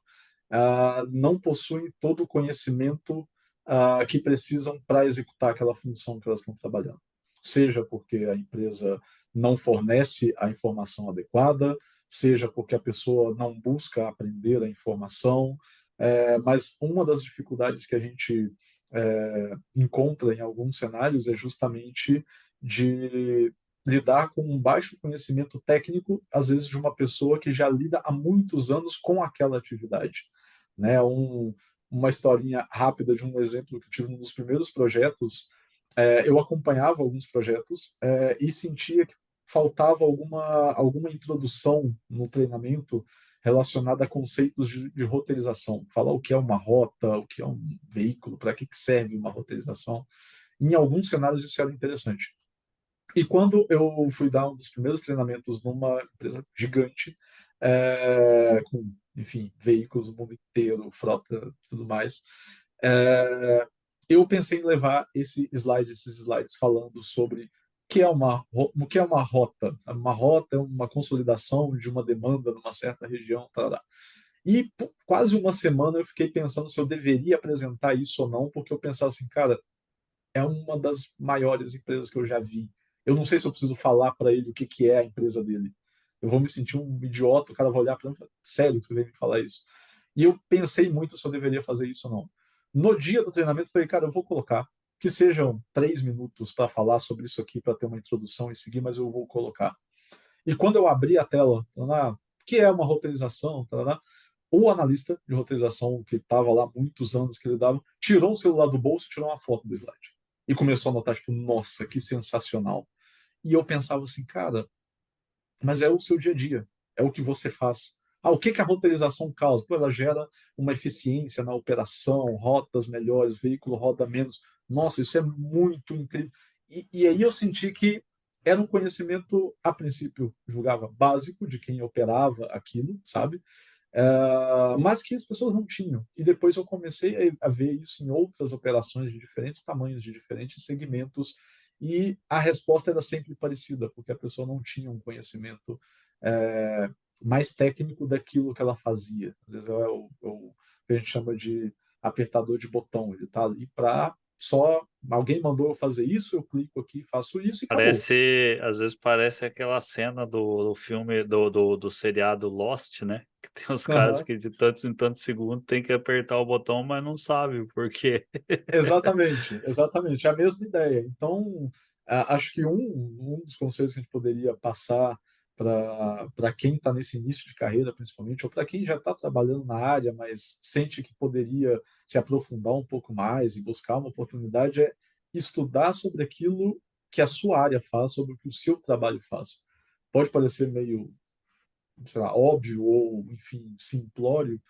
não possuem todo o conhecimento que precisam para executar aquela função que elas estão trabalhando. Seja porque a empresa não fornece a informação adequada, seja porque a pessoa não busca aprender a informação, mas uma das dificuldades que a gente encontra em alguns cenários é justamente de lidar com um baixo conhecimento técnico, às vezes de uma pessoa que já lida há muitos anos com aquela atividade. Né? Uma historinha rápida de um exemplo que eu tive num dos primeiros projetos, eu acompanhava alguns projetos e sentia que faltava alguma introdução no treinamento relacionada a conceitos de roteirização. Falar o que é uma rota, o que é um veículo, para que serve uma roteirização. Em alguns cenários isso era interessante. E quando eu fui dar um dos primeiros treinamentos numa empresa gigante, com, enfim, veículos do mundo inteiro, frota, tudo mais, é, eu pensei em levar esses slides falando sobre o que é uma rota. Uma rota é uma consolidação de uma demanda numa certa região. Tarará. E por quase uma semana eu fiquei pensando se eu deveria apresentar isso ou não, porque eu pensava assim, cara, é uma das maiores empresas que eu já vi. Eu não sei se eu preciso falar para ele o que é a empresa dele. Eu vou me sentir um idiota, o cara vai olhar para mim e falar, sério que você veio me falar isso? E eu pensei muito se eu deveria fazer isso ou não. No dia do treinamento, eu falei, cara, eu vou colocar que sejam 3 minutos para falar sobre isso aqui, para ter uma introdução e seguir, mas eu vou colocar. E quando eu abri a tela, que é uma roteirização, o analista de roteirização, que estava lá há muitos anos que ele dava, tirou o celular do bolso e tirou uma foto do slide. E começou a notar, tipo, nossa, que sensacional. E eu pensava assim, cara, mas é o seu dia a dia, é o que você faz. O que a roteirização causa? Pô, ela gera uma eficiência na operação, rotas melhores, veículo roda menos. Nossa, isso é muito incrível. E aí eu senti que era um conhecimento, a princípio, julgava básico de quem operava aquilo, sabe? Mas que as pessoas não tinham. E depois eu comecei a ver isso em outras operações de diferentes tamanhos, de diferentes segmentos, e a resposta era sempre parecida, porque a pessoa não tinha um conhecimento é, mais técnico daquilo que ela fazia. Às vezes é o que a gente chama de apertador de botão. Ele está ali para só alguém mandou eu fazer isso, eu clico aqui, faço isso e acabou. Às vezes parece aquela cena do filme, do seriado Lost, né? Que tem os caras Uhum. que de tantos em tantos segundos tem que apertar o botão, mas não sabe o porquê. Exatamente, exatamente, é a mesma ideia. Então, acho que um dos conselhos que a gente poderia passar para quem está nesse início de carreira, principalmente, ou para quem já está trabalhando na área, mas sente que poderia se aprofundar um pouco mais e buscar uma oportunidade, é estudar sobre aquilo que a sua área faz, sobre o que o seu trabalho faz. Pode parecer meio, sei lá, óbvio ou, enfim, simplório,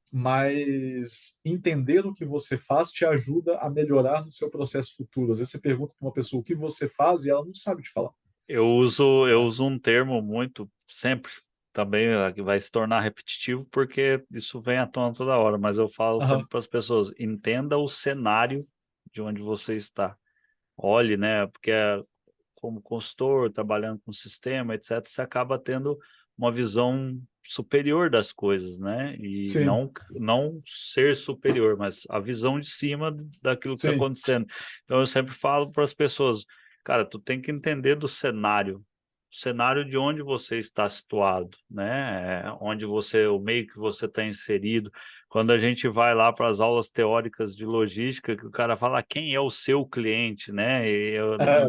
mas entender o que você faz te ajuda a melhorar no seu processo futuro. Às vezes você pergunta para uma pessoa o que você faz e ela não sabe te falar. Eu Né? uso um termo muito sempre também que vai se tornar repetitivo porque isso vem à tona toda hora, mas eu falo Aham, sempre para as pessoas, entenda o cenário de onde você está. Olhe, né? Porque como consultor, trabalhando com sistema, etc., você acaba tendo uma visão superior das coisas, né? E sim, não ser superior, mas a visão de cima daquilo que está sim, acontecendo. Então eu sempre falo para as pessoas, cara, tu tem que entender do cenário de onde você está situado, né? Onde o meio que você está inserido. Quando a gente vai lá para as aulas teóricas de logística, que o cara fala quem é o seu cliente, né? é,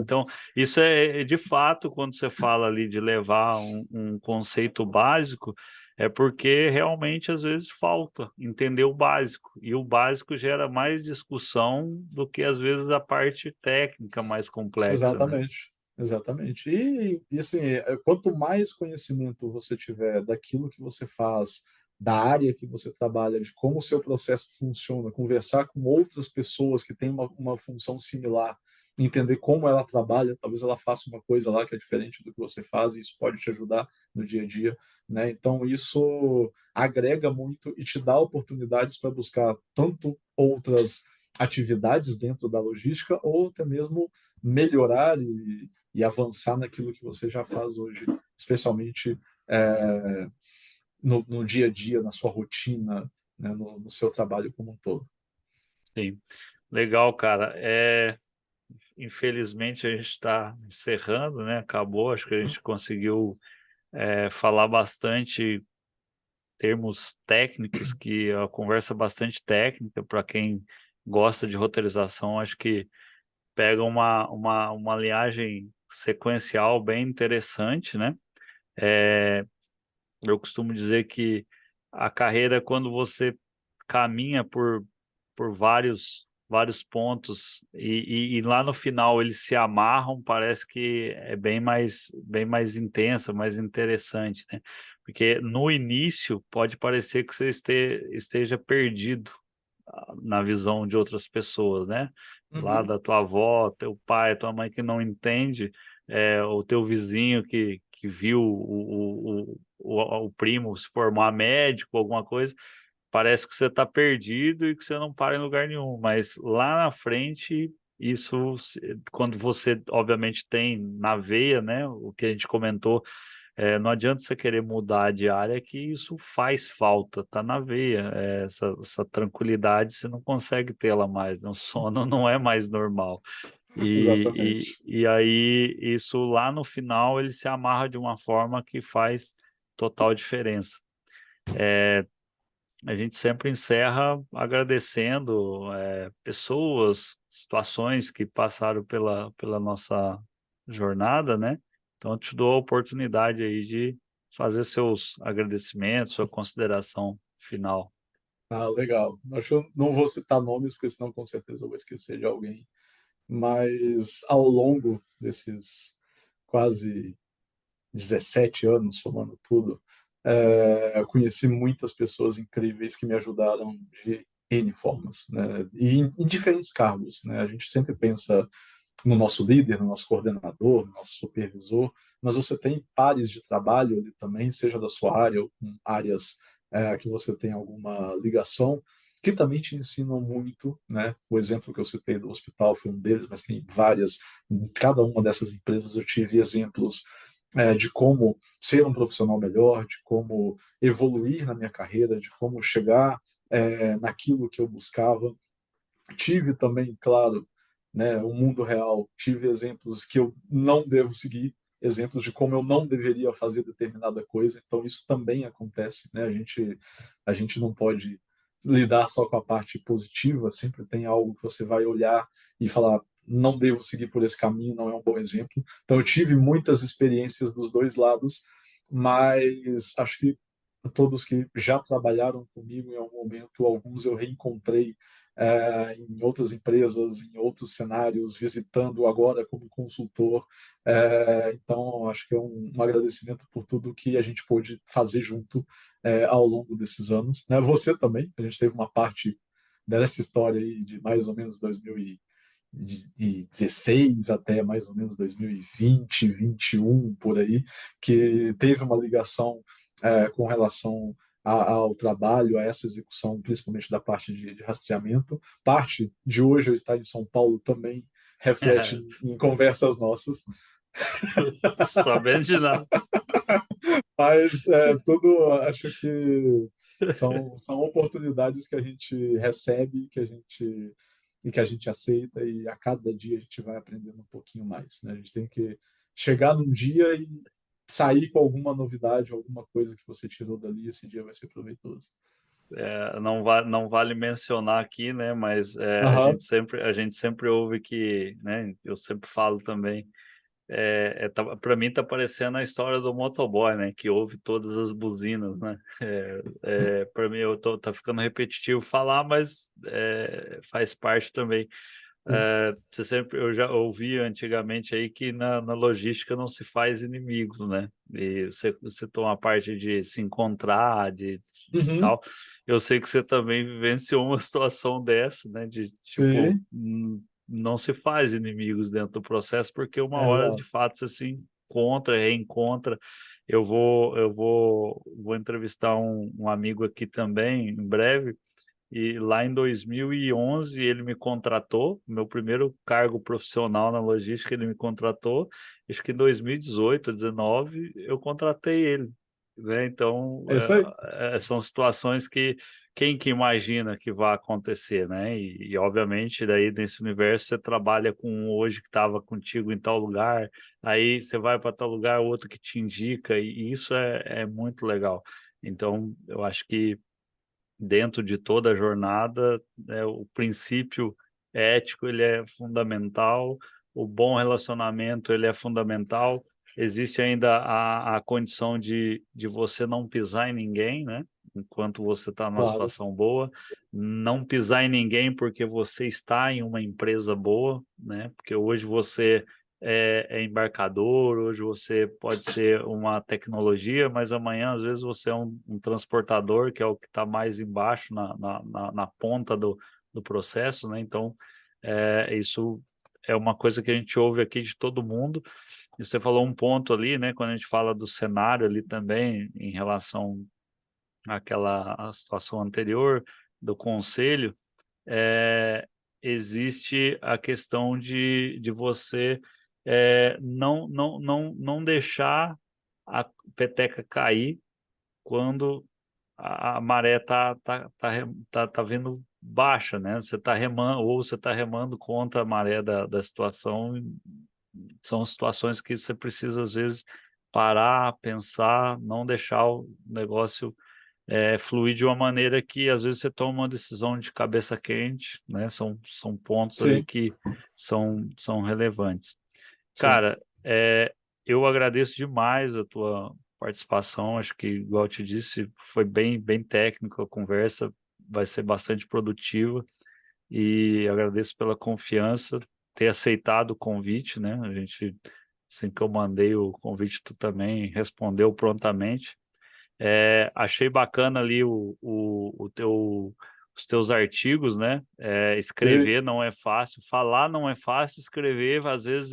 Então, isso é de fato, quando você fala ali de levar um conceito básico, é porque realmente às vezes falta entender o básico. E o básico gera mais discussão do que às vezes a parte técnica mais complexa, né? exatamente, exatamente. E assim, quanto mais conhecimento você tiver daquilo que você faz, da área que você trabalha, de como o seu processo funciona, conversar com outras pessoas que têm uma função similar, entender como ela trabalha, talvez ela faça uma coisa lá que é diferente do que você faz, e isso pode te ajudar no dia a dia, né? Então isso agrega muito e te dá oportunidades para buscar tanto outras atividades dentro da logística ou até mesmo melhorar e avançar naquilo que você já faz hoje, especialmente no dia a dia, na sua rotina, né, no seu trabalho como um todo. Sim. Legal, cara. Infelizmente a gente está encerrando, né? Acabou, acho que a gente conseguiu falar bastante termos técnicos, que a conversa é bastante técnica para quem gosta de roteirização, acho que pega uma linhagem sequencial bem interessante, né? É, eu costumo dizer que a carreira, quando você caminha por vários pontos e lá no final eles se amarram, parece que é bem mais intensa, mais interessante, né? Porque no início pode parecer que você esteja perdido na visão de outras pessoas, né? Lá Uhum. da tua avó, teu pai, tua mãe que não entende, o teu vizinho que viu o primo se formar médico, alguma coisa, parece que você está perdido e que você não para em lugar nenhum, mas lá na frente, quando você, obviamente, tem na veia, né, o que a gente comentou, não adianta você querer mudar de área, que isso faz falta, tá na veia. Essa tranquilidade você não consegue tê-la mais, né? O sono não é mais normal. Exatamente. E aí, isso lá no final, ele se amarra de uma forma que faz total diferença. A gente sempre encerra agradecendo pessoas, situações que passaram pela nossa jornada, né? Então, eu te dou a oportunidade aí de fazer seus agradecimentos, sua consideração final. Ah, legal. Acho que eu não vou citar nomes, porque senão com certeza eu vou esquecer de alguém. Mas ao longo desses quase 17 anos, somando tudo, eu conheci muitas pessoas incríveis que me ajudaram de N formas, né? E em diferentes cargos, né? A gente sempre pensa no nosso líder, no nosso coordenador, no nosso supervisor, mas você tem pares de trabalho ali também, seja da sua área ou com áreas que você tem alguma ligação, que também te ensinam muito, né? O exemplo que eu citei do hospital foi um deles, mas tem várias. Em cada uma dessas empresas eu tive exemplos de como ser um profissional melhor, de como evoluir na minha carreira, de como chegar naquilo que eu buscava. Tive também, claro, né, o mundo real, tive exemplos que eu não devo seguir, exemplos de como eu não deveria fazer determinada coisa, então isso também acontece, né? A gente não pode lidar só com a parte positiva, sempre tem algo que você vai olhar e falar, não devo seguir por esse caminho, não é um bom exemplo. Então eu tive muitas experiências dos dois lados, mas acho que todos que já trabalharam comigo em algum momento, alguns eu reencontrei em outras empresas, em outros cenários, visitando agora como consultor. Então, acho que é um agradecimento por tudo que a gente pôde fazer junto ao longo desses anos. Né? Você também, a gente teve uma parte dessa história aí de mais ou menos 2016 até mais ou menos 2020, 21 por aí, que teve uma ligação com relação ao trabalho, a essa execução, principalmente da parte de rastreamento. Parte de hoje eu estar em São Paulo também reflete em conversas nossas, Sabendo de nada. mas tudo acho que são oportunidades que a gente recebe, que a gente aceita e a cada dia a gente vai aprendendo um pouquinho mais, né? A gente tem que chegar num dia e sair com alguma novidade, alguma coisa que você tirou dali, esse dia vai ser proveitoso. Não vale mencionar aqui, né? Mas Aham. a gente sempre ouve que, né? Eu sempre falo também. Para mim tá parecendo a história do motoboy, né? Que ouve todas as buzinas, né? Para mim tá ficando repetitivo falar, mas faz parte também. Eu já ouvi antigamente aí que na logística não se faz inimigos, né? E você toma a parte de se encontrar, de Uhum. tal. Eu sei que você também vivenciou uma situação dessa, né? De tipo, Sim, não se faz inimigos dentro do processo, porque uma hora de exato. fato você se encontra, reencontra. Vou entrevistar um amigo aqui também em breve e lá em 2011 ele me contratou, meu primeiro cargo profissional na logística, ele me contratou. Acho que em 2018, 19, eu contratei ele, né? Então, É isso aí. são situações que quem que imagina que vai acontecer, né? Obviamente, daí nesse universo você trabalha com um hoje que estava contigo em tal lugar, aí você vai para tal lugar, outro que te indica, e isso é muito legal. Então, eu acho que dentro de toda a jornada, né, o princípio ético ele é fundamental, o bom relacionamento ele é fundamental. Existe ainda a condição de você não pisar em ninguém, né? Enquanto você está numa Claro. situação boa, não pisar em ninguém porque você está em uma empresa boa, né? Porque hoje você é embarcador, hoje você pode ser uma tecnologia, mas amanhã, às vezes, você é um transportador, que é o que está mais embaixo, na ponta do processo, né? Então, isso é uma coisa que a gente ouve aqui de todo mundo. E você falou um ponto ali, né? Quando a gente fala do cenário ali também, em relação à situação anterior, do conselho, é, existe a questão de você não deixar a peteca cair quando a maré tá vindo baixa, né? Você está remando, ou você está remando contra a maré da situação. São situações que você precisa, às vezes, parar, pensar, não deixar o negócio fluir de uma maneira que às vezes você toma uma decisão de cabeça quente, né? São pontos ali Sim, que são relevantes. sim. Cara, eu agradeço demais a tua participação. Acho que, igual eu te disse, foi bem técnico a conversa, vai ser bastante produtiva e agradeço pela confiança, ter aceitado o convite, né? A gente, assim que eu mandei o convite, tu também respondeu prontamente. Achei bacana ali os teus artigos, né? Sim, Escrever não é fácil, falar não é fácil, escrever às vezes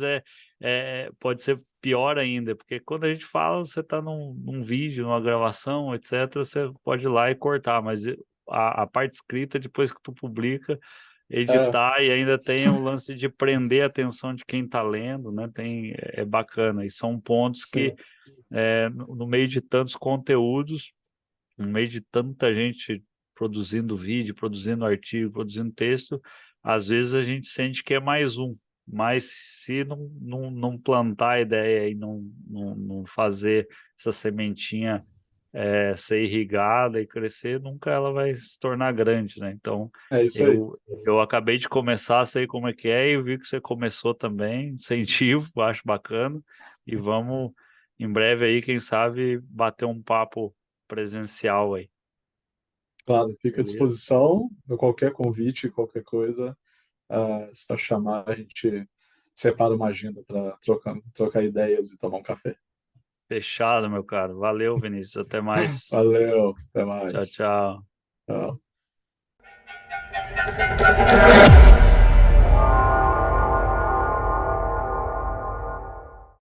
pode ser pior ainda, porque quando a gente fala, você está num vídeo, numa gravação, etc., você pode ir lá e cortar, mas a parte escrita, depois que tu publica, é, editar e ainda tem o lance de prender a atenção de quem está lendo, né? É bacana, e são pontos que sim. no meio de tantos conteúdos, no meio de tanta gente produzindo vídeo, produzindo artigo, produzindo texto, às vezes a gente sente que é mais um. Mas se não plantar a ideia e não fazer essa sementinha ser irrigada e crescer, nunca ela vai se tornar grande, né? Então, É isso aí. eu acabei de começar, sei como é que é, e eu vi que você começou também, incentivo, acho bacana, e vamos, em breve aí, quem sabe, bater um papo presencial aí, Claro, fica à beleza? disposição. Qualquer convite, qualquer coisa, só chamar, a gente separa uma agenda para trocar ideias e tomar um café. Fechado, meu caro. Valeu, Vinícius. Até mais. Valeu, até Tchau, mais. tchau. Tchau.